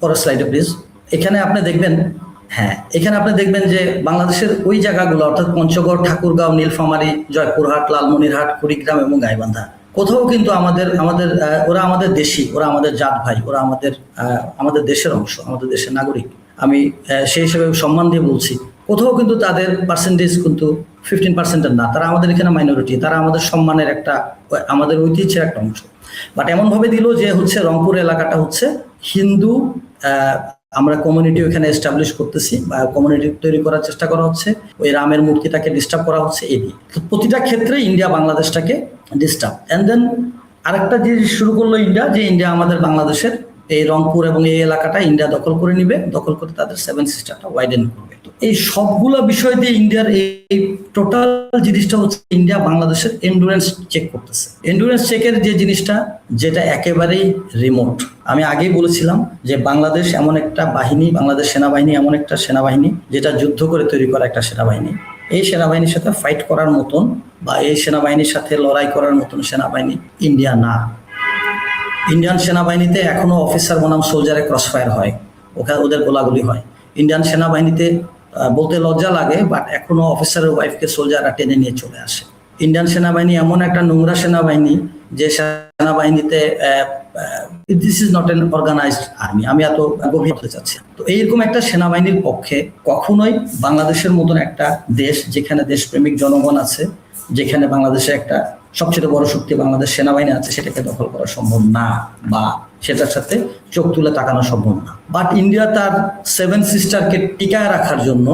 পরের স্লাইডে প্লিজ, এখানে আপনি দেখবেন যে বাংলাদেশের ওই জায়গাগুলো অর্থাৎ পঞ্চগড়, ঠাকুরগাঁও, নীলফামারী, জয়পুরহাট, লালমনিরহাট, কুড়িগ্রাম এবং গাইবান্ধা, কোথাও কিন্তু ওরা আমাদের দেশি, ওরা আমাদের জাত ভাই, ওরা আমাদের দেশের অংশ, আমাদের দেশের নাগরিক। আমি সেই হিসেবে সম্মান দিয়ে বলছি, কোথাও কিন্তু তাদের পার্সেন্টেজ কিন্তু 15%-এর না, তারা আমাদের এখানে মাইনরিটি, তারা আমাদের সম্মানের একটা, আমাদের ঐতিহ্যের একটা অংশ। বাট এমন ভাবে দিল যে হচ্ছে রংপুর এলাকাটা হচ্ছে হিন্দু, আমরা কমিউনিটি ওখানে এস্টাবলিশ করতেছি বা কমিউনিটি তৈরি করার চেষ্টা করা হচ্ছে, ওই রামের মূর্তিটাকে ডিস্টার্ব করা হচ্ছে, এই দিয়ে প্রতিটা ক্ষেত্রে ইন্ডিয়া বাংলাদেশটাকে ডিস্টার্ব। অ্যান্ড দেন আরেকটা জিনিস শুরু করলো ইন্ডিয়া আমাদের বাংলাদেশের এই রংপুর এবং এই এলাকাটা ইন্ডিয়া দখল করে নিবে, দখল করে তাদের 7 সিস্টারটা ওয়াইডেন করবে। এই সবগুলো বিষয় দিয়ে ইন্ডিয়ার এই টোটাল জিনিসটা হচ্ছে ইন্ডিয়া বাংলাদেশের এন্ডুরেন্স চেক করতেছে। এন্ডুরেন্স চেকের যে জিনিসটা, যেটা একেবারেই রিমোট। আমি আগেই বলেছিলাম যে বাংলাদেশ এমন একটা বাহিনী, বাংলাদেশ সেনাবাহিনী এমন একটা সেনাবাহিনী যেটা যুদ্ধ করে তৈরি করা একটা সেনাবাহিনী। এই সেনাবাহিনীর সাথে ফাইট করার মতন বা এই সেনাবাহিনীর সাথে লড়াই করার মতন সেনাবাহিনী ইন্ডিয়া না। ইন্ডিয়ান সেনাবাহিনীতে এখনো অফিসার বনাম সোলজারে ক্রসফায়ার হয়, ওখানে ওদের গোলাগুলি হয়। ইন্ডিয়ান সেনাবাহিনীতে বলতে লজ্জা লাগে, বাট এখনো অফিসারের ওয়াইফকে সোলজাররা টেনে নিয়ে চলে আসে। ইন্ডিয়ান সেনাবাহিনী এমন একটা নোংরা সেনাবাহিনী যে সেনাবাহিনীতে this is not an organized army. আমি এত গভীর হতে চাচ্ছি। তো এইরকম একটা সেনাবাহিনীর পক্ষে কখনোই বাংলাদেশের মতন একটা দেশ, যেখানে দেশপ্রেমিক জনগণ আছে, যেখানে বাংলাদেশে একটা সবচেয়ে বড় শক্তি বাংলাদেশ সেনাবাহিনী আছে, সেটাকে দখল করা সম্ভব না বা সেটার সাথে চোখ তুলে তাকানো সম্ভব না। বাট ইন্ডিয়া তার 7 সিস্টারকে টিকায় রাখার জন্য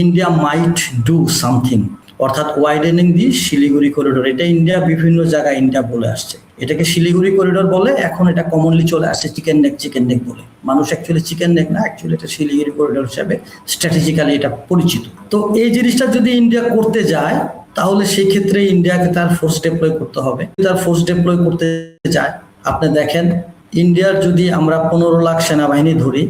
ইন্ডিয়া মাইট ডু সামথিং, অর্থাৎ ওয়াইডেনিং দি শিলিগুড়ি করিডোর। এটা ইন্ডিয়া বিভিন্ন জায়গায় ইন্ডিয়া বলে আসছে, এটাকে শিলিগুড়ি করিডোর বলে। এখন এটা কমনলি চলে আসছে চিকেন নেক বলে। মানুষ অ্যাকচুয়ালি চিকেন নেক না, অ্যাকচুয়ালি এটা শিলিগুড়ি করিডোর হিসাবে স্ট্র্যাটেজিক্যালি এটা পরিচিত। তো এই জিনিসটা যদি ইন্ডিয়া করতে যায় তাহলে সেই ক্ষেত্রে ইন্ডিয়াকে তার ফোর্স ডিপ্লয় করতে হবে। তার ফোর্স ডিপ্লয় করতে যায়, আপনি দেখেন ইন্ডিয়ার যদি আমরা 15 লাখ সেনাবাহিনী ধরি,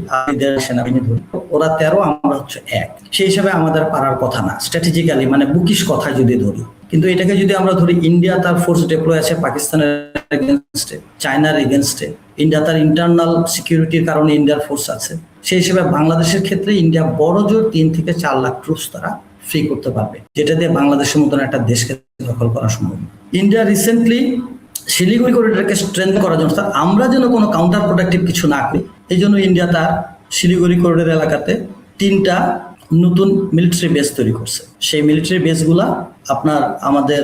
সেনাবাহিনী ধরি, ওরা 13, আমরা হচ্ছে 1, সেই হিসাবে আমাদের পারার কথা না স্ট্র্যাটেজিক্যালি, মানে বুকিশ কথা যদি ধরি। কিন্তু এটাকে যদি আমরা ধরি, ইন্ডিয়া তার ফোর্স ডিপ্লয় আছে পাকিস্তানের এগেনস্টে, চায়নার এগেনস্টে, ইন্ডিয়া তার ইন্টারনাল সিকিউরিটির কারণে ইন্ডিয়ার ফোর্স আছে। সেই হিসেবে বাংলাদেশের ক্ষেত্রে ইন্ডিয়া বড় জোর 3 থেকে 4 লাখ ট্রুপস তারা ফ্রি করতে পারবে, যেটা দিয়ে বাংলাদেশের মতন একটা দেশকে দখল করা সম্ভব। ইন্ডিয়া রিসেন্টলি শিলিগুড়ি করিডোরকে স্ট্রেংথ করার জন্য, আমরা যেন কোনো কাউন্টার প্রোডাক্টিভ কিছু না করি, এই জন্য ইন্ডিয়া তার শিলিগুড়ি করিডোর এলাকাতে 3টা নতুন মিলিটারি বেস তৈরি করছে। সেই মিলিটারি বেসগুলা আপনার আমাদের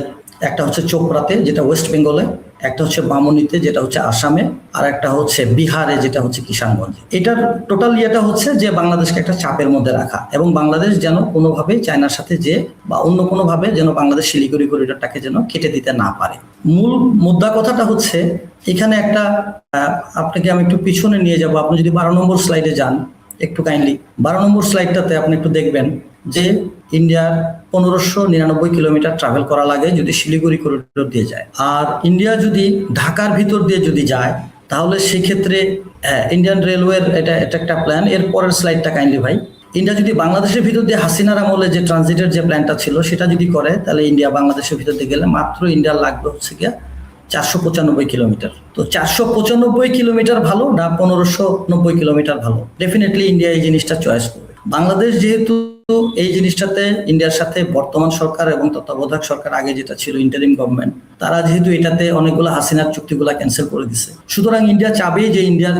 একটা হচ্ছে চোপড়াতে, যেটা ওয়েস্ট বেঙ্গলে, একটা হচ্ছে বামনিতে, যেটা হচ্ছে আসামে, আর একটা হচ্ছে বিহারে, যেটা হচ্ছে কিষানগঞ্জে। এটার টোটাল ইয়েটা হচ্ছে যে বাংলাদেশকে একটা চাপের মধ্যে রাখা, এবং বাংলাদেশ যেন কোনোভাবেই চায়নার সাথে যে বা অন্য কোনোভাবে যেন বাংলাদেশ শিলিগুড়ি করিডোরটাকে যেন কেটে দিতে না পারে। মূল মুদ্রা কথাটা হচ্ছে এখানে একটা আপনাকে আমি একটু পিছনে নিয়ে যাব। আপনি যদি 12 নম্বর স্লাইডে যান একটু কাইন্ডলি, 12 নম্বর স্লাইডটাতে আপনি একটু দেখবেন যে ইন্ডিয়ার 1599 কিলোমিটার ট্রাভেল করা লাগে যদি শিলিগুড়ি করিডোর দিয়ে যায়। আর ইন্ডিয়া যদি ঢাকার ভিতর দিয়ে যদি যায় তাহলে সেক্ষেত্রে ইন্ডিয়ান রেলওয়ের এটা একটা প্ল্যান। এর পরের স্লাইডটা কাইন্ডলি ভাই। ইন্ডিয়া যদি বাংলাদেশের ভিতর দিয়ে হাসিনার আমলে যে ট্রানজিটের যে প্ল্যানটা ছিল সেটা যদি করে, তাহলে ইন্ডিয়া বাংলাদেশের ভিতর দিয়ে গেলে মাত্র ইন্ডিয়ার লাগবে হচ্ছে গিয়া 495 কিলোমিটার। তো 495 কিলোমিটার ভালো না 1590 কিলোমিটার ভালো? ডেফিনেটলি ইন্ডিয়া এই জিনিসটা চয়েস করবে। বাংলাদেশ যেহেতু এই জিনিসটাতে ইন্ডিয়ার সাথে বর্তমান সরকার এবং তত্ত্বাবধায়ক সরকার, আগে যেটা ছিল ইন্টারিম গভর্নমেন্ট, তারা যেহেতু এটাতে অনেকগুলো হাসিনার চুক্তিগুলো ক্যান্সেল করে দিছে, সুতরাং ইন্ডিয়া চাবে যে ইন্ডিয়ার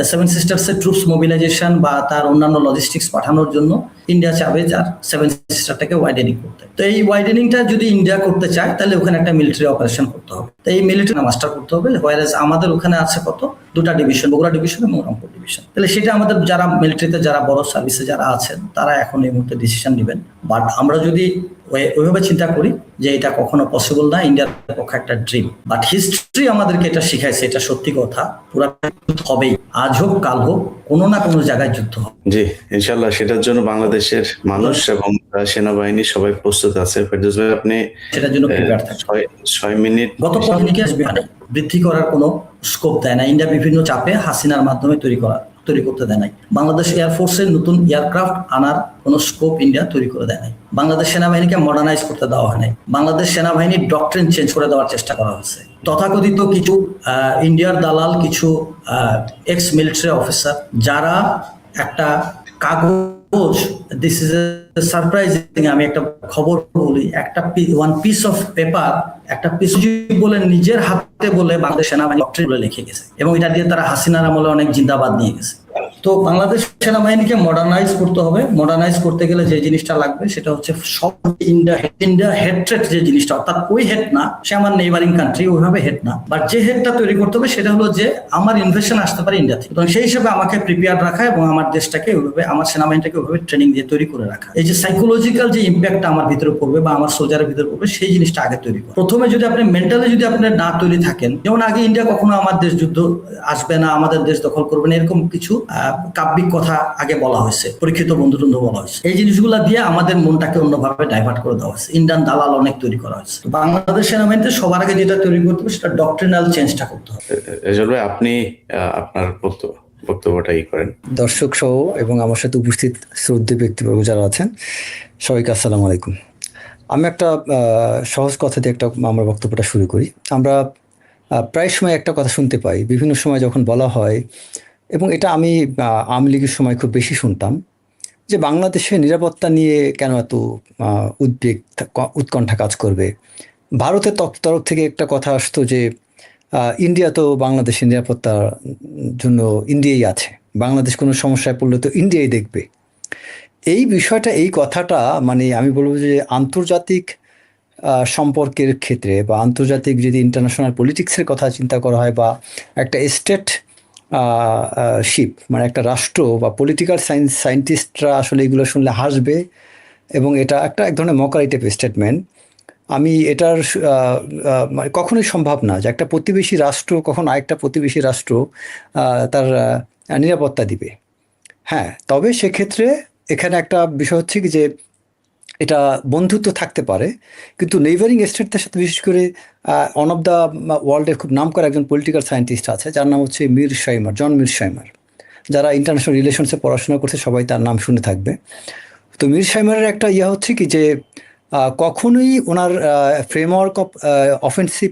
সেভেন সিস্টার্সের ট্রুপস মোবিলাইজেশন বা তার অন্যান্য লজিস্টিক্স পাঠানোর জন্য ইন্ডিয়া চাবে যার সেভেন সিস্টারটাকে ওয়াইডেনিং করতে। তো এই ওয়াইডেনিংটা যদি ইন্ডিয়া করতে চায় তাহলে ওখানে একটা মিলিটারি অপারেশন করতে হবে। তো এই মিলিটারি মাস্টার করতে হবে। হোয়ারেজ আমাদের ওখানে আছে কত, দুটা ডিভিশন, বগুড়া ডিভিশন এবং রংপুর ডিভিশন। তাহলে সেটা আমাদের যারা মিলিটারিতে, যারা বড় সার্ভিসে যারা আছেন, তারা এখন এই মুহূর্তে ডিসিশন নেবেন। বাট আমরা যদি ওইভাবে চিন্তা করি যে এটা কখনো পসিবল না, ইন্ডিয়ার পক্ষে একটা ড্রিম। বাট হিস্ট্রি আমাদেরকে এটা শিখাইছে, এটা সত্যি কথা, পুরা হবেই, আজ হোক কাল হোক, কোনো না কোনো জায়গায় যুদ্ধ হবে। জি, ইনশাল্লাহ সেটার জন্য বাংলাদেশের মানুষ এবং সেনাবাহিনী সবাই প্রস্তুত আছে। ফেরদৌস ভাই, আপনি সেটার জন্য প্রিপেয়ার থাকে। 6 মিনিট গত পদিনকে বৃদ্ধি করার কোনো স্কোপ দেয় না। ইন্ডিয়া বিভিন্ন চাপে হাসিনার মাধ্যমে তৈরি করতে দেয় নাই। বাংলাদেশ এয়ারফোর্সের নতুন এয়ারক্রাফট আনার কোনো স্কোপ ইন্ডিয়া তৈরি করে দেয় নাই। বাংলাদেশ সেনাবাহিনীকে মডার্নাইজ করতে দেওয়া হয় নাই। বাংলাদেশ সেনাবাহিনীর ডক্ট্রিন চেঞ্জ করে দেওয়ার চেষ্টা করা হয়েছে। তথাকথিত কিছু ইন্ডিয়ার দালাল, কিছু এক্স মিলিটারি অফিসার, যারা একটা কাগজ, দিস ইজ সারপ্রাইজিং, আমি একটা খবর বলি, একটা ওয়ান পিস অফ পেপার, একটা পিস বলে নিজের হাতে বলে বাংলাদেশ সেনাবাহিনী ডক্ট্রিন বলে লিখে গেছে, এবং এটা দিয়ে তারা হাসিনার আমলে অনেক জিন্দাবাদ নিয়ে গেছে। তো বাংলাদেশ সেনাবাহিনীকে মডার্নাইজ করতে হবে। মডার্নাইজ করতে গেলে যে জিনিসটা লাগবে সেটা হচ্ছে সব ইন্ডিয়া হেড যে জিনিসটা, অর্থাৎ ওই হেড না, সে আমার নেইবারিং কান্ট্রি, ওইভাবে হেড না, বাট যে হেডটা তৈরি করতে হবে সেটা হলো যে আমার ইনভেশন আসতে পারে ইন্ডিয়া থেকে। সেই হিসাবে আমাকে প্রিপেয়ার রাখা এবং আমার দেশটাকে ওইভাবে, আমার সেনাবাহিনীটাকে ওইভাবে ট্রেনিং দিয়ে তৈরি করে রাখা। এই যে সাইকোলজিক্যাল যে ইম্প্যাক্টটা আমার ভিতরে পড়বে বা আমার সোলজারের ভিতরে পড়বে, সেই জিনিসটা আগে তৈরি করে। প্রথমে যদি আপনি মেন্টালি যদি আপনি না তৈরি থাকেন, যেমন আগে ইন্ডিয়া কখনো আমার দেশ যুদ্ধ আসবে না, আমাদের দেশ দখল করবে না, এরকম কিছু কাব্যিক কথা আগে বলা হয়েছে, পরীক্ষিত বন্ধুটন্ধু বলা হয়েছে। এই জিনিসগুলা দিয়ে আমাদের মনটাকে অন্যভাবে ডাইভার্ট করে দেওয়া হয়েছে। ইন্ডিয়ান দালাল অনেক তৈরি করা হয়েছে। বাংলাদেশ সেনাবাহিনীতে সবার আগে যেটা তৈরি করতে হবে সেটা ডক্ট্রিনাল চেঞ্জটা করতে হবে। রেজাউল ভাই, আপনি আপনার বক্তব্যটা করেন। দর্শক সহ এবং আমার সাথে উপস্থিত শ্রদ্ধেয় ব্যক্তিবর্গ যারা আছেন, সবাইকে আসসালামু আলাইকুম। আমি একটা সহজ কথা দিয়ে আমার বক্তব্যটা শুরু করি। আমরা প্রায় সময় একটা কথা শুনতে পাই, বিভিন্ন সময় যখন বলা হয়, এবং এটা আমি আওয়ামী লীগের সময় খুব বেশি শুনতাম, যে বাংলাদেশের নিরাপত্তা নিয়ে কেন এত উৎকণ্ঠা কাজ করবে। ভারতের তরফ থেকে একটা কথা আসতো যে ইন্ডিয়া তো বাংলাদেশের নিরাপত্তার জন্য ইন্ডিয়াই আছে, বাংলাদেশ কোনো সমস্যায় পড়লে তো ইন্ডিয়াই দেখবে। এই বিষয়টা, এই কথাটা, মানে আমি বলবো যে আন্তর্জাতিক সম্পর্কের ক্ষেত্রে বা আন্তর্জাতিক যদি ইন্টারন্যাশনাল পলিটিক্সের কথা চিন্তা করা হয়, বা একটা স্টেট শিপ, মানে একটা রাষ্ট্র বা পলিটিক্যাল সায়েন্টিস্টরা আসলে এগুলো শুনলে হাসবে, এবং এটা এক ধরনের মকারি টাইপের স্টেটমেন্ট। আমি এটার মানে কখনোই সম্ভব না যে একটা প্রতিবেশী রাষ্ট্র কখন আরেকটা প্রতিবেশী রাষ্ট্র তার নিরাপত্তা দিবে। হ্যাঁ, তবে সেক্ষেত্রে এখানে একটা বিষয় হচ্ছে কি যে এটা বন্ধুত্ব থাকতে পারে, কিন্তু নেইবারিং স্টেটদের সাথে, বিশেষ করে ওয়ান অফ দ্য ওয়ার্ল্ডের খুব নাম করা একজন পলিটিক্যাল সায়েন্টিস্ট আছে যার নাম হচ্ছে জন মিরশাইমার। যারা ইন্টারন্যাশনাল রিলেশনসে পড়াশোনা করছে সবাই তার নাম শুনে থাকবে। তো মিরশাইমারের একটা হচ্ছে কি যে কখনোই ওনার ফ্রেমওয়ার্ক অফ অফেন্সিভ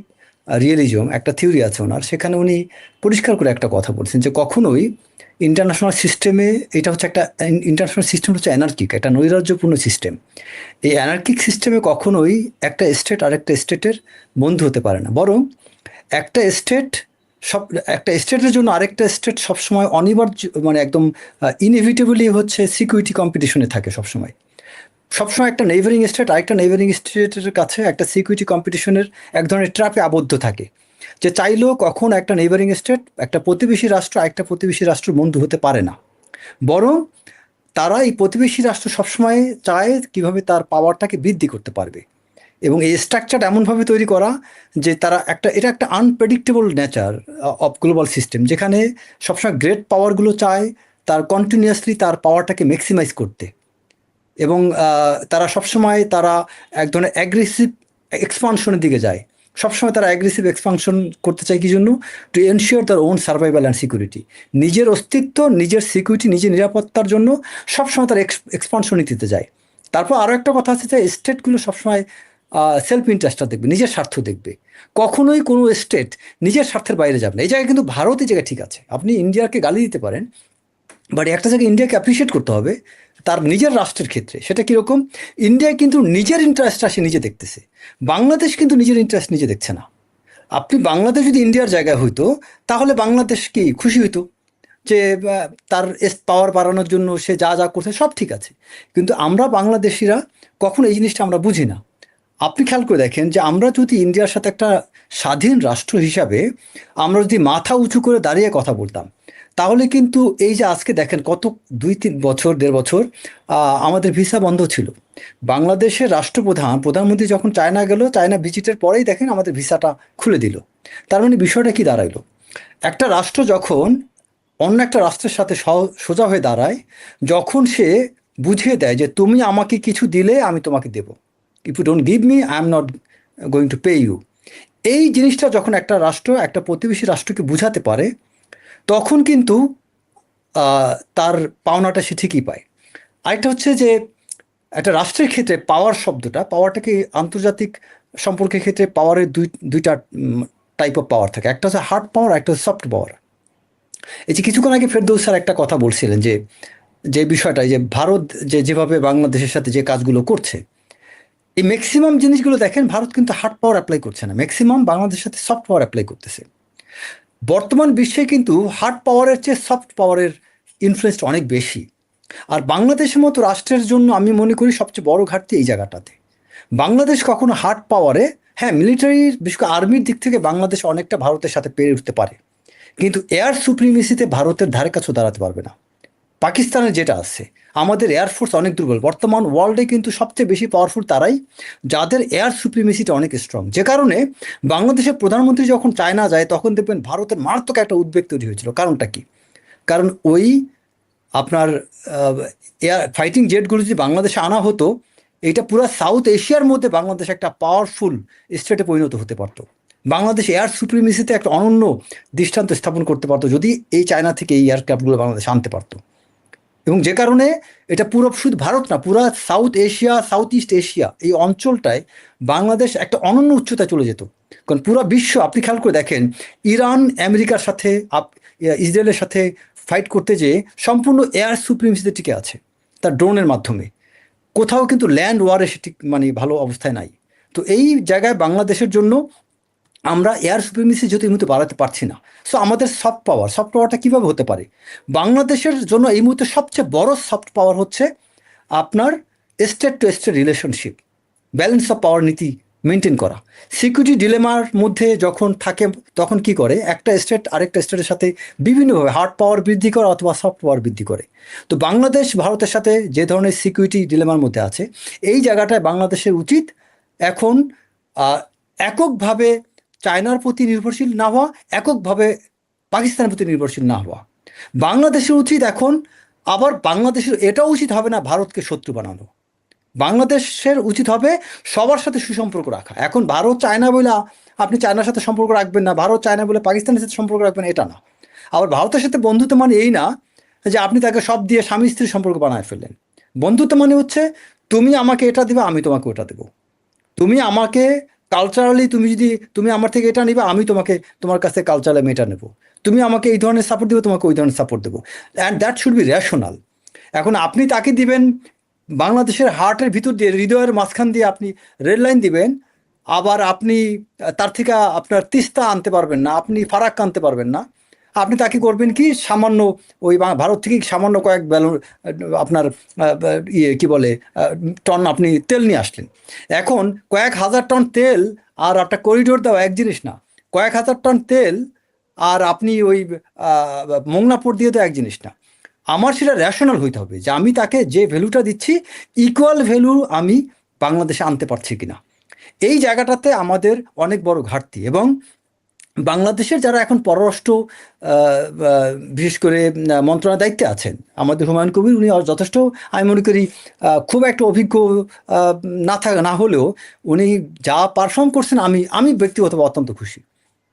রিয়েলিজম একটা থিওরি আছে ওনার, সেখানে উনি পরিষ্কার করে একটা কথা বলছেন যে কখনোই ইন্টারন্যাশনাল সিস্টেমে, এটা হচ্ছে একটা ইন্টারন্যাশনাল সিস্টেম হচ্ছে অ্যানার্কিক, একটা নৈরাজ্যপূর্ণ সিস্টেম। এই অ্যানার্কিক সিস্টেমে কখনোই একটা স্টেট আরেকটা স্টেটের বন্ধু হতে পারে না, বরং একটা স্টেট সব একটা স্টেটের জন্য আরেকটা স্টেট সবসময় অনিবার্য, মানে একদম ইনএভিটেবলি হচ্ছে সিকিউরিটি কম্পিটিশনে থাকে সবসময়। সবসময় একটা নেইবারিং স্টেট আরেকটা নেইবারিং স্টেটের কাছে একটা সিকিউরিটি কম্পিটিশনের এক ধরনের ট্র্যাপে আবদ্ধ থাকে, যে চাইলেও কখন একটা নেইবারিং স্টেট, একটা প্রতিবেশী রাষ্ট্র আরেকটা প্রতিবেশী রাষ্ট্র বন্ধু হতে পারে না, বরং তারা এই প্রতিবেশী রাষ্ট্র সবসময় চায় কিভাবে তার পাওয়ারটাকে বৃদ্ধি করতে পারবে। এবং এই স্ট্রাকচারটা এমনভাবে তৈরি করা যে তারা এটা একটা unpredictable nature of global system, যেখানে সবসময় গ্রেট পাওয়ারগুলো চায় তার কন্টিনিউয়াসলি তার পাওয়ারটাকে ম্যাক্সিমাইজ করতে। এবং তারা তারা এক ধরনের অ্যাগ্রেসিভ এক্সপানশনের দিকে যায়। সবসময় তারা অ্যাগ্রেসিভ এক্সপানশন করতে চায় কি জন্য? টু এনশিওর তার ওন সার্ভাইভাল অ্যান্ড সিকিউরিটি, নিজের অস্তিত্ব, নিজের সিকিউরিটি, নিজের নিরাপত্তার জন্য সবসময় তারা এক্সপানশন দিতে যায়। তারপর আরও একটা কথা আছে যে স্টেটগুলো সবসময় সেলফ ইন্টারেস্টটা দেখবে, নিজের স্বার্থ দেখবে, কখনোই কোনো স্টেট নিজের স্বার্থের বাইরে যাবে না। এই জায়গায় কিন্তু ভারত এই জায়গায় ঠিক আছে, আপনি ইন্ডিয়াকে গালি দিতে পারেন, বাট একটা জায়গায় ইন্ডিয়াকে অ্যাপ্রিসিয়েট করতে হবে তার নিজের রাষ্ট্রের ক্ষেত্রে। সেটা কীরকম? ইন্ডিয়া কিন্তু নিজের ইন্টারেস্টটা সে নিজে দেখতেছে, বাংলাদেশ কিন্তু নিজের ইন্টারেস্ট নিজে দেখছে না। আপনি বাংলাদেশ যদি ইন্ডিয়ার জায়গায় হইতো তাহলে বাংলাদেশ কি খুশি হইতো যে তার পাওয়ার বাড়ানোর জন্য সে যা যা করছে সব ঠিক আছে, কিন্তু আমরা বাংলাদেশিরা কখনো এই জিনিসটা আমরা বুঝি না। আপনি খেয়াল করে দেখেন যে আমরা যদি ইন্ডিয়ার সাথে একটা স্বাধীন রাষ্ট্র হিসাবে আমরা যদি মাথা উঁচু করে দাঁড়িয়ে কথা বলতাম, তাহলে কিন্তু এই যে আজকে দেখেন কত 2-3 বছর 1.5 বছর আমাদের ভিসা বন্ধ ছিল। বাংলাদেশের প্রধানমন্ত্রী যখন চায়না গেল, চায়না ভিজিটের পরেই দেখেন আমাদের ভিসাটা খুলে দিল। তার মানে বিষয়টা কি দাঁড়াইলো? একটা রাষ্ট্র যখন অন্য একটা রাষ্ট্রের সাথে সোজা হয়ে দাঁড়ায়, যখন সে বুঝিয়ে দেয় যে তুমি আমাকে কিছু দিলে আমি তোমাকে দেব, if you don't give me I am not going to pay you, এই জিনিসটা যখন একটা রাষ্ট্র একটা প্রতিবেশী রাষ্ট্রকে বুঝাতে পারে, তখন কিন্তু তার পাওনাটা সে ঠিকই পায়। আরেকটা হচ্ছে যে একটা রাষ্ট্রের ক্ষেত্রে পাওয়ার শব্দটা, পাওয়ারটাকে আন্তর্জাতিক সম্পর্কের ক্ষেত্রে পাওয়ারের দুইটা টাইপ অফ পাওয়ার থাকে, একটা হচ্ছে হার্ড পাওয়ার, একটা হচ্ছে সফট পাওয়ার। এই যে কিছুক্ষণ আগে ফেরদৌস স্যার একটা কথা বলছিলেন যে যে বিষয়টা, যে ভারত যেভাবে বাংলাদেশের সাথে যে কাজগুলো করছে, এই ম্যাক্সিমাম জিনিসগুলো দেখেন ভারত কিন্তু হার্ড পাওয়ার অ্যাপ্লাই করছে না, ম্যাক্সিমাম বাংলাদেশের সাথে সফট পাওয়ার অ্যাপ্লাই করতেছে। বর্তমান বিশ্বে কিন্তু হার্ড পাওয়ারের চেয়ে সফট পাওয়ারের ইনফ্লুয়েন্সটা অনেক বেশি। আর বাংলাদেশের মতো রাষ্ট্রের জন্য আমি মনে করি সবচেয়ে বড় ঘাটতি এই জায়গাটাতে। বাংলাদেশ কখনো হার্ড পাওয়ারে, হ্যাঁ মিলিটারি বিশেষ করে আর্মির দিক থেকে বাংলাদেশ অনেকটা ভারতের সাথে পেরে উঠতে পারে, কিন্তু এয়ার সুপ্রিমেসিতে ভারতের ধারে কাছেও দাঁড়াতে পারবে না। পাকিস্তানের যেটা আছে, আমাদের এয়ারফোর্স অনেক দুর্বল। বর্তমান ওয়ার্ল্ডে কিন্তু সবচেয়ে বেশি পাওয়ারফুল তারাই যাদের এয়ার সুপ্রিমেসিটা অনেক স্ট্রং। যে কারণে বাংলাদেশের প্রধানমন্ত্রী যখন চায়না যায় তখন দেখবেন ভারতের মারাত্মক একটা উদ্বেগ তৈরি হয়েছিল। কারণটা কি? কারণ ওই আপনার এয়ার ফাইটিং জেটগুলো যদি বাংলাদেশে আনা হতো, এটা পুরো সাউথ এশিয়ার মধ্যে বাংলাদেশ একটা পাওয়ারফুল স্টেটে পরিণত হতে পারতো। বাংলাদেশ এয়ার সুপ্রিমেসিতে একটা অনন্য দৃষ্টান্ত স্থাপন করতে পারতো যদি এই চায়না থেকে এই এয়ারক্রাফটগুলো বাংলাদেশে আনতে পারতো। এবং যে কারণে এটা পুরো শুধু ভারত না, পুরো south Asia, south east Asia এই অঞ্চলটায় বাংলাদেশ একটা অনন্য উচ্চতায় চলে যেত। কারণ পুরো বিশ্ব আপনি খেয়াল করে দেখেন, ইরান আমেরিকার সাথে ইসরায়েলের সাথে ফাইট করতে যেয়ে সম্পূর্ণ এয়ার সুপ্রিমেসিতে টিকে আছে তার ড্রোনের মাধ্যমে। কোথাও কিন্তু ল্যান্ড ওয়ারে সেটি মানে ভালো অবস্থায় নাই। তো এই জায়গায় বাংলাদেশের জন্য আমরা এয়ার সুপ্রিমেসি যেহেতু এই মুহূর্তে বাড়াতে পারছি না, সো আমাদের সফট পাওয়ারটা কীভাবে হতে পারে? বাংলাদেশের জন্য এই মুহূর্তে সবচেয়ে বড় সফট পাওয়ার হচ্ছে আপনার state to state relationship, balance of power নীতি মেনটেন করা। সিকিউরিটি ডিলেমার মধ্যে যখন থাকে তখন কি করে, একটা স্টেট আরেকটা স্টেটের সাথে বিভিন্নভাবে হার্ড পাওয়ার বৃদ্ধি করে অথবা সফট পাওয়ার বৃদ্ধি করে। তো বাংলাদেশ ভারতের সাথে যে ধরনের সিকিউরিটি ডিলেমার মধ্যে আছে, এই জায়গাটায় বাংলাদেশের উচিত এখন এককভাবে চায়নার প্রতি নির্ভরশীল না হওয়া, এককভাবে পাকিস্তানের প্রতি নির্ভরশীল না হওয়া। বাংলাদেশের উচিত এখন আবার বাংলাদেশের এটাও উচিত হবে না ভারতকে শত্রু বানানো। বাংলাদেশের উচিত হবে সবার সাথে সুসম্পর্ক রাখা। এখন ভারত চায়না বলে আপনি চায়নার সাথে সম্পর্ক রাখবেন না, ভারত চায়না বলে পাকিস্তানের সাথে সম্পর্ক রাখবেন এটা না। আবার ভারতের সাথে বন্ধুত্ব মানে এই না যে আপনি তাকে সব দিয়ে স্বামী স্ত্রীর সম্পর্ক বানায় ফেললেন। বন্ধুত্ব মানে হচ্ছে তুমি আমাকে এটা দেবে, আমি তোমাকে ওটা দেবো। তুমি আমাকে কালচারালি তুমি আমার থেকে এটা নিবে, আমি তোমার কাছ থেকে কালচারালি আমি এটা নেবো। তুমি আমাকে এই ধরনের সাপোর্ট দেবে, তোমাকে ওই ধরনের সাপোর্ট দেবো, and that should be rational. এখন আপনি তাকে দিবেন বাংলাদেশের হার্টের ভিতর দিয়ে, হৃদয়ের মাঝখান দিয়ে আপনি রেড লাইন দিবেন, আবার আপনি তার থেকে আপনার তিস্তা আনতে পারবেন না, আপনি ফারাক্কা আনতে পারবেন না। আপনি তাকে করবেন কি, সামান্য ওই ভারত থেকে সামান্য কয়েক ব্যালন আপনার ইয়ে কি বলে টন আপনি তেল নিয়ে আসলেন। এখন কয়েক হাজার টন তেল আর একটা করিডোর দেওয়া এক জিনিস না। কয়েক হাজার টন তেল আর আপনি ওই মোংলাপুর দিয়ে দেওয়া এক জিনিস না। আমার সেটা রেশনাল হইতে হবে যে আমি তাকে যে ভ্যালুটা দিচ্ছি ইকুয়াল ভ্যালু আমি বাংলাদেশে আনতে পারছি কিনা। এই জায়গাটাতে আমাদের অনেক বড় ঘাটতি। এবং বাংলাদেশের যারা এখন পররাষ্ট্র বিশেষ করে মন্ত্রণালয়ের দায়িত্বে আছেন, আমাদের হুমায়ুন কবির, উনি যথেষ্ট আমি মনে করি খুব একটা অভিজ্ঞ না হলেও উনি যা পারফর্ম করছেন আমি ব্যক্তিগতভাবে অত্যন্ত খুশি।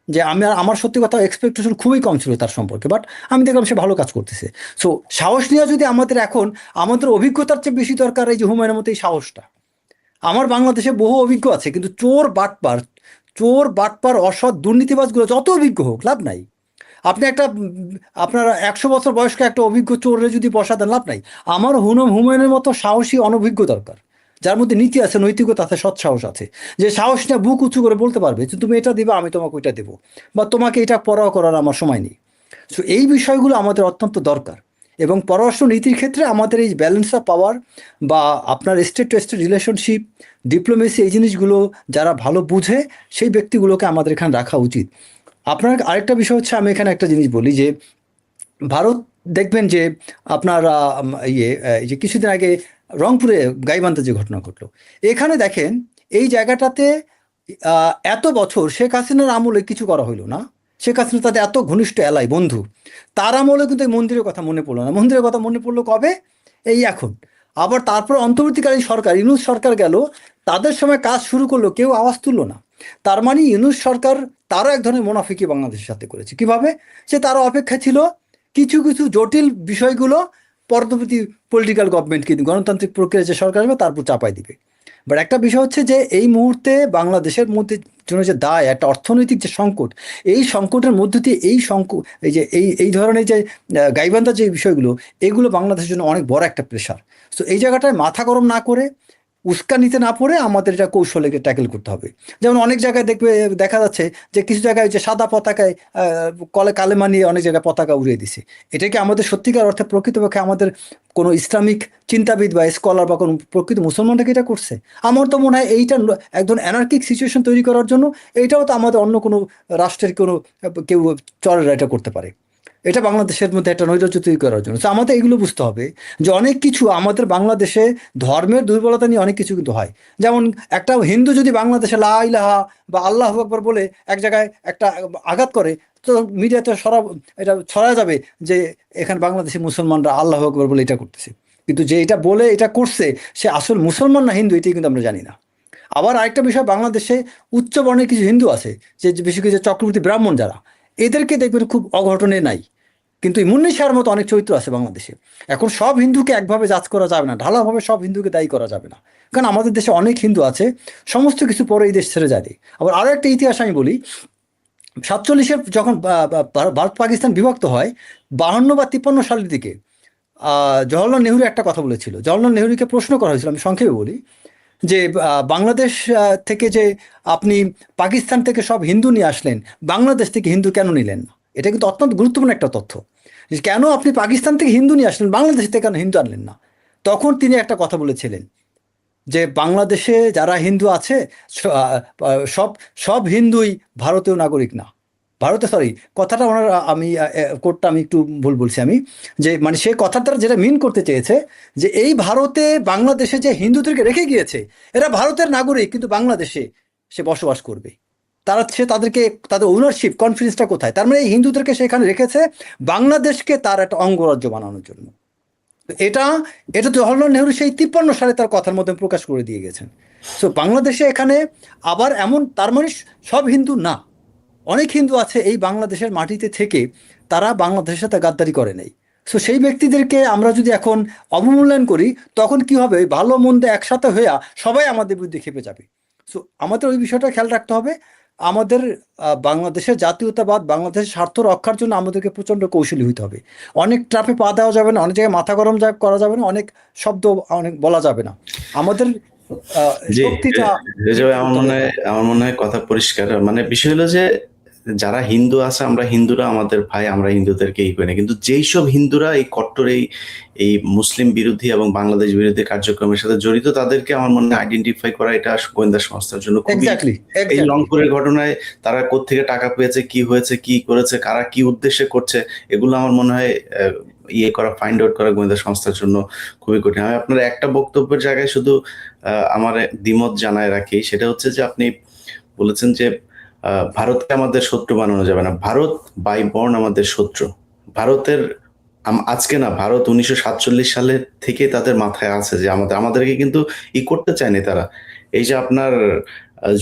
যে আমার সত্যি কথা এক্সপেকটেশন খুবই কম ছিল তার সম্পর্কে, বাট আমি দেখলাম সে ভালো কাজ করতেছে। সো সাহস নিয়ে যদি আমাদের অভিজ্ঞতার চেয়ে বেশি দরকার এই যে হুমায়ুনের মতো এই সাহসটা। আমার বাংলাদেশে বহু অভিজ্ঞ আছে, কিন্তু চোর বাটপার অসৎ দুর্নীতিবাজগুলো যত অভিজ্ঞ হোক লাভ নাই। আপনি আপনার 100 বছর বয়স্ক একটা অভিজ্ঞ চোরে যদি বসাতেন লাভ নাই। আমার হুমায়ুনের মতো সাহসী অনভিজ্ঞ দরকার, যার মধ্যে নীতি আছে, নৈতিকতা আছে, সৎ সাহস আছে, যে সাহস নিয়ে বুক উঁচু করে বলতে পারবে যে তুমি এটা দিবা, আমি তোমাকে ওইটা দেবো, বা তোমাকে এটা পরোয়া করার আমার সময় নেই। সো এই বিষয়গুলো আমাদের অত্যন্ত দরকার। এবং পররাষ্ট্র নীতির ক্ষেত্রে আমাদের এই ব্যালেন্স অফ পাওয়ার বা আপনার state to state relationship, diplomacy, এই জিনিসগুলো যারা ভালো বুঝে সেই ব্যক্তিগুলোকে আমাদের এখানে রাখা উচিত। আপনার আরেকটা বিষয় হচ্ছে, আমি এখানে একটা জিনিস বলি যে ভারত দেখবেন যে আপনার এই যে কিছুদিন আগে রংপুরে গাইবান্ধা যে ঘটনা ঘটলো, এখানে দেখেন এই জায়গাটাতে এত বছর শেখ হাসিনার আমলে কিছু করা হইলো না। শেখ হাসিনা তাদের এত ঘনিষ্ঠ এলাই বন্ধু, তার আমলে কিন্তু এই মন্দিরের কথা মনে পড়লো না। মন্দিরের কথা মনে পড়লো কবে? এই এখন। আবার তারপর অন্তর্বর্তীকালীন সরকার, ইউনূস সরকার গেল, তাদের সময় কাজ শুরু করলো, কেউ আওয়াজ তুললো না। তার মানে ইউনূস সরকার তারও এক ধরনের মুনাফিকি বাংলাদেশের সাথে করেছে। কিভাবে? সে তারও অপেক্ষা ছিল কিছু কিছু জটিল বিষয়গুলো পরবর্তী পলিটিক্যাল গভর্নমেন্ট, কিন্তু গণতান্ত্রিক প্রক্রিয়া যে সরকার হবে তারপর চাপাই দিবে। বাট একটা বিষয় হচ্ছে যে এই মুহূর্তে বাংলাদেশের মধ্যে জন্য যে দায়, একটা অর্থনৈতিক যে সংকট, এই সংকটের মধ্য দিয়ে এই যে এই ধরনের যে গাইবান্ধা যে বিষয়গুলো, এগুলো বাংলাদেশের জন্য অনেক বড় একটা প্রেশার। সো এই জায়গাটায় মাথা গরম না করে, উস্কানিতে না পড়ে আমাদের এটা কৌশলে ট্যাকেল করতে হবে। যেমন অনেক জায়গায় দেখা যাচ্ছে যে কিছু জায়গায় যে সাদা পতাকায় কালেমা নিয়ে অনেক জায়গায় পতাকা উড়িয়ে দিছে। এটা কি আমাদের সত্যিকার অর্থে প্রকৃতপক্ষে আমাদের কোনো ইসলামিক চিন্তাবিদ বা স্কলার বা কোনো প্রকৃত মুসলমানরা কি এটা করছে? আমার তো মনে হয় এইটা একদম অ্যানার্কিক সিচুয়েশন তৈরি করার জন্য এইটাও তো আমাদের অন্য কোনো রাষ্ট্রের কেউ চরেরা এটা করতে পারে। এটা বাংলাদেশের মধ্যে একটা নৈরাজ্য তৈরি করার জন্য। তো আমাদের এগুলো বুঝতে হবে যে অনেক কিছু আমাদের বাংলাদেশে ধর্মের দুর্বলতা নিয়ে অনেক কিছু কিন্তু হয়। যেমন একটা হিন্দু যদি বাংলাদেশে লা ইলাহা বা আল্লাহু আকবার বলে এক জায়গায় একটা আঘাত করে, তো মিডিয়াতে এটা ছড়া যাবে যে এখানে বাংলাদেশি মুসলমানরা আল্লাহু আকবার বলে এটা করতেছে। কিন্তু যে এটা বলে এটা করছে সে আসল মুসলমান না হিন্দু, এটাই কিন্তু আমরা জানি না। আবার আরেকটা বিষয়, বাংলাদেশে উচ্চ বর্ণের কিছু হিন্দু আছে, যে বিশেষ করে চক্রবর্তী ব্রাহ্মণ যারা, এদেরকে দেখবেন খুব অঘটনে নাই, কিন্তু মুন্নি শাহর মতো অনেক চরিত্র আছে বাংলাদেশে। এখন সব হিন্দুকে একভাবে জাজ করা যাবে না, ঢালাভাবে সব হিন্দুকে দায়ী করা যাবে না, কারণ আমাদের দেশে অনেক হিন্দু আছে সমস্ত কিছু পরে এই দেশ ছেড়ে যায়। আবার আরও একটা ইতিহাস আমি বলি, 47-এর যখন ভারত পাকিস্তান বিভক্ত হয়, 52 বা 53 সালের দিকে জওহরলাল নেহরু একটা কথা বলেছিল। জওহরলাল নেহরুকে প্রশ্ন করা হয়েছিল, আমি সংক্ষেপে বলি, যে বাংলাদেশ থেকে যে আপনি পাকিস্তান থেকে সব হিন্দু নিয়ে আসলেন, বাংলাদেশ থেকে হিন্দু কেন নিলেন না? এটা কিন্তু অত্যন্ত গুরুত্বপূর্ণ একটা তথ্য, যে কেন আপনি পাকিস্তান থেকে হিন্দু নিয়ে আসলেন, বাংলাদেশ থেকে কেন হিন্দু আনলেন না? তখন তিনি একটা কথা বলেছিলেন যে বাংলাদেশে যারা হিন্দু আছে সব সব হিন্দুই ভারতীয় নাগরিক না। কথাটা ওনার আমি কোটটা আমি একটু ভুল বলছি আমি, যে মানে সে কথার দ্বারা যেটা মিন করতে চেয়েছে যে এই ভারতে বাংলাদেশে যে হিন্দুদেরকে রেখে গিয়েছে, এরা ভারতের নাগরিক কিন্তু বাংলাদেশে সে বসবাস করবে। তাদেরকে তাদের ওনারশিপ কনফিডেন্সটা কোথায়? তার মানে এই হিন্দুদেরকে সেখানে রেখেছে বাংলাদেশকে তার একটা অঙ্গরাজ্য বানানোর জন্য। এটা জওহরলাল নেহরু সেই 53 সালে তার কথার মধ্যে প্রকাশ করে দিয়ে গেছেন। সো বাংলাদেশে এখানে আবার এমন, তার মানে সব হিন্দু না, অনেক হিন্দু আছে এই বাংলাদেশের মাটিতে থেকে তারা বাংলাদেশের সাথে গাদ্দারি করে নেই। সো সেই ব্যক্তিদেরকে আমরা যদি এখন অবমূল্যায়ন করি, তখন কি হবে? ভালো মন্দে একসাথে হইয়া সবাই আমাদের বিরুদ্ধে খেপে যাবে। সো আমাদের ওই বিষয়টা খেয়াল রাখতে হবে। আমাদের বাংলাদেশের জাতীয়তাবাদ, বাংলাদেশের স্বার্থ রক্ষার জন্য আমাদেরকে প্রচণ্ড কৌশলী হইতে হবে। অনেক ট্রাপে পা দেওয়া যাবে না, অনেক জায়গায় মাথা গরম করা যাবে না, অনেক শব্দ অনেক বলা যাবে না। আমাদের জি, শক্তিটা আমার মনে হয় কথা পরিষ্কার। মানে বিষয় হলো যে যারা হিন্দু আছে, আমরা হিন্দুরা আমাদের ভাই, আমরা হিন্দুদেরকে করি না। কিন্তু যেই সব হিন্দুরা এই কট্টর এই মুসলিম বিরোধী এবং বাংলাদেশ বিরোধী কার্যক্রমের সাথে জড়িত, তাদেরকে আমার মনে হয় আইডেন্টিফাই করা এটা গোয়েন্দা সংস্থার জন্য খুবই। এক্স্যাক্টলি এই রংপুরের ঘটনায় তারা কোত্থেকে টাকা পেয়েছে, কি হয়েছে, কি করেছে, কারা কি উদ্দেশ্যে করছে, এগুলো আমার মনে হয় ফাইন্ড আউট করা গোয়েন্দা সংস্থার জন্য খুবই কঠিন। আমি আপনার একটা বক্তব্যের জায়গায় শুধু আমার দ্বিমত জানায় রাখি, সেটা হচ্ছে যে আপনি বলেছেন যে ভারতকে আমাদের শত্রু বানানো যাবে না। ভারত বাই বর্ন আমাদের শত্রু। ভারতের আজকে না, ভারত 1947 সালের থেকে তাদের মাথায় আছে যে আমাদেরকে কিন্তু করতে চায়নি তারা। এই যে আপনার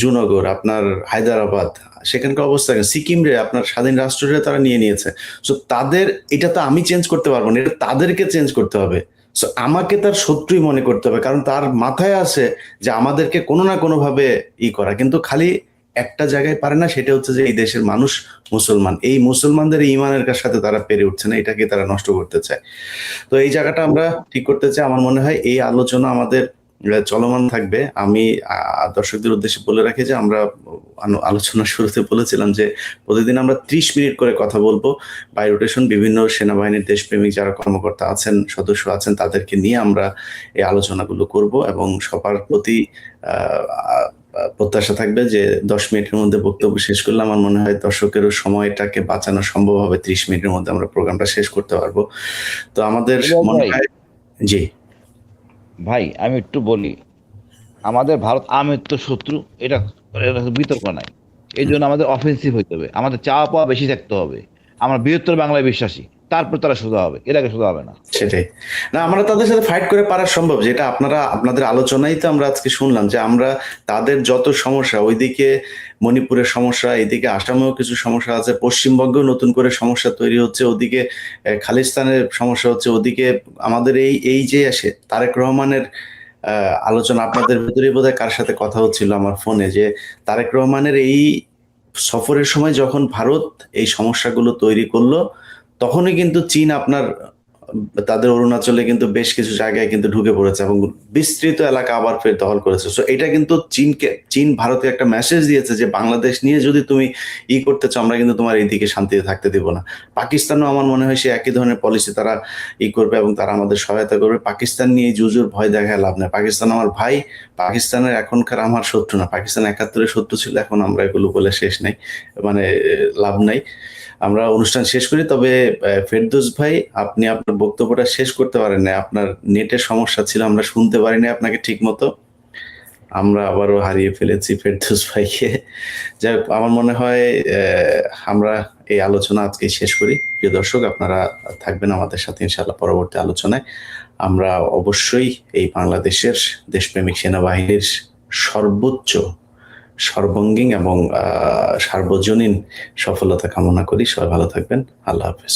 জুনাগড়, আপনার হায়দ্রাবাদ, সেখানকার অবস্থা সিকিম রে আপনার স্বাধীন রাষ্ট্রে তারা নিয়ে নিয়েছে। সো তাদের এটা তো আমি চেঞ্জ করতে পারবো না, এটা তাদেরকে চেঞ্জ করতে হবে। সো আমাকে তার শত্রুই মনে করতে হবে, কারণ তার মাথায় আছে যে আমাদেরকে কোনো না কোনো ভাবে করা। কিন্তু খালি একটা জায়গায় পারে না, সেটা হচ্ছে যে এই দেশের মানুষ মুসলমান, এই মুসলমানদের ইমানের সাথে তারা পেরে উঠছে না, এটাকে তারা নষ্ট করতে চায়। তো এই জায়গাটা আমরা ঠিক করতে চাই। আমার মনে হয় এই আলোচনা আমাদের চলমান থাকবে। আমি দর্শকদের উদ্দেশ্যে বলে রাখি যে আমরা আলোচনার শুরুতে বলেছিলাম যে প্রতিদিন আমরা 30 মিনিট করে কথা বলবো। বাই রোটেশন বিভিন্ন সেনাবাহিনীর দেশপ্রেমিক যারা কর্মকর্তা আছেন, সদস্য আছেন, তাদেরকে নিয়ে আমরা এই আলোচনাগুলো করব এবং সবার প্রতি প্রত্যাশা থাকবে যে 10 মিনিটের মধ্যে বক্তব্য শেষ করলে আমার মনে হয় দর্শকেরও সময়টাকে বাঁচানো সম্ভব হবে। 30 মিনিটের মধ্যে আমরা প্রোগ্রামটা শেষ করতে পারবো। তো আমাদের মনে হয়। জি ভাই, আমি একটু বলি, আমাদের ভারত আমের তো শত্রু, এটা এটা বিতর্ক নাই। এই জন্য আমাদের অফেন্সিভ হইতে হবে, আমাদের চাওয়া পাওয়া বেশি থাকতে হবে। আমরা বৃহত্তর বাংলায় বিশ্বাসী, তারপর তারা সোজা হবে, এর আগে সোজা হবে না। সেটাই। না, আমরা তাদের সাথে ফাইট করে পারা সম্ভব, যেটা আপনাদের আলোচনাই তো আমরা আজকে শুনলাম যে আমরা তাদের যত সমস্যা, ওইদিকে মণিপুরের সমস্যা, এদিকে আসামেও কিছু সমস্যা আছে, পশ্চিমবঙ্গেও নতুন করে সমস্যা তৈরি হচ্ছে, ওদিকে খালিস্তানের সমস্যা হচ্ছে, ওদিকে আমাদের এই যে আসে তারেক রহমানের আলোচনা, আপনাদের ভেতরেই বোধহয় কার সাথে কথা হচ্ছিল আমার ফোনে, যে তারেক রহমানের এই সফরের সময় যখন ভারত এই সমস্যাগুলো তৈরি করলো, তখনই কিন্তু চীন আপনার তাদের অরুণাচলে কিন্তু বেশ কিছু জায়গায় কিন্তু ঢুকে পড়েছে এবং বিস্তৃত এলাকা আবার ফের দখল করেছে। সো এটা কিন্তু চীন ভারতকে একটা মেসেজ দিয়েছে যে বাংলাদেশ নিয়ে যদি তুমি করতে চাও, আমরা কিন্তু তোমার এইদিকে শান্তিতে থাকতে দিব না। পাকিস্তানও আমার মনে হয় সে একই ধরনের পলিসি তারা করবে এবং তারা আমাদের সহায়তা করবে। পাকিস্তান নিয়ে জুজুর ভয় দেখায় লাভ নেই। পাকিস্তান আমার ভাই, পাকিস্তানের এখনকার আমার শত্রু না। পাকিস্তান 71-এর শত্রু ছিল, এখন আমরা এগুলো বলে শেষ নাই, মানে লাভ নাই। আমরা অনুষ্ঠান শেষ করি। তবে ফেরদৌস ভাই, আপনি আপনার বক্তব্যটা শেষ করতে পারেন না, আপনার নেটের সমস্যা ছিল, আমরা শুনতে পারিনি আপনাকে ঠিক মতো। আমরা আবারও হারিয়ে ফেলেছি ফেরদৌস ভাইকে। যাই হোক, আমার মনে হয় আমরা এই আলোচনা আজকে শেষ করি। প্রিয় দর্শক, আপনারা থাকবেন আমাদের সাথে ইনশাআল্লাহ পরবর্তী আলোচনায়। আমরা অবশ্যই এই বাংলাদেশের দেশপ্রেমিক সেনাবাহিনীর সর্বোচ্চ, সর্বাঙ্গীন এবং সার্বজনীন সফলতা কামনা করি। সবাই ভালো থাকবেন। আল্লাহ হাফেজ।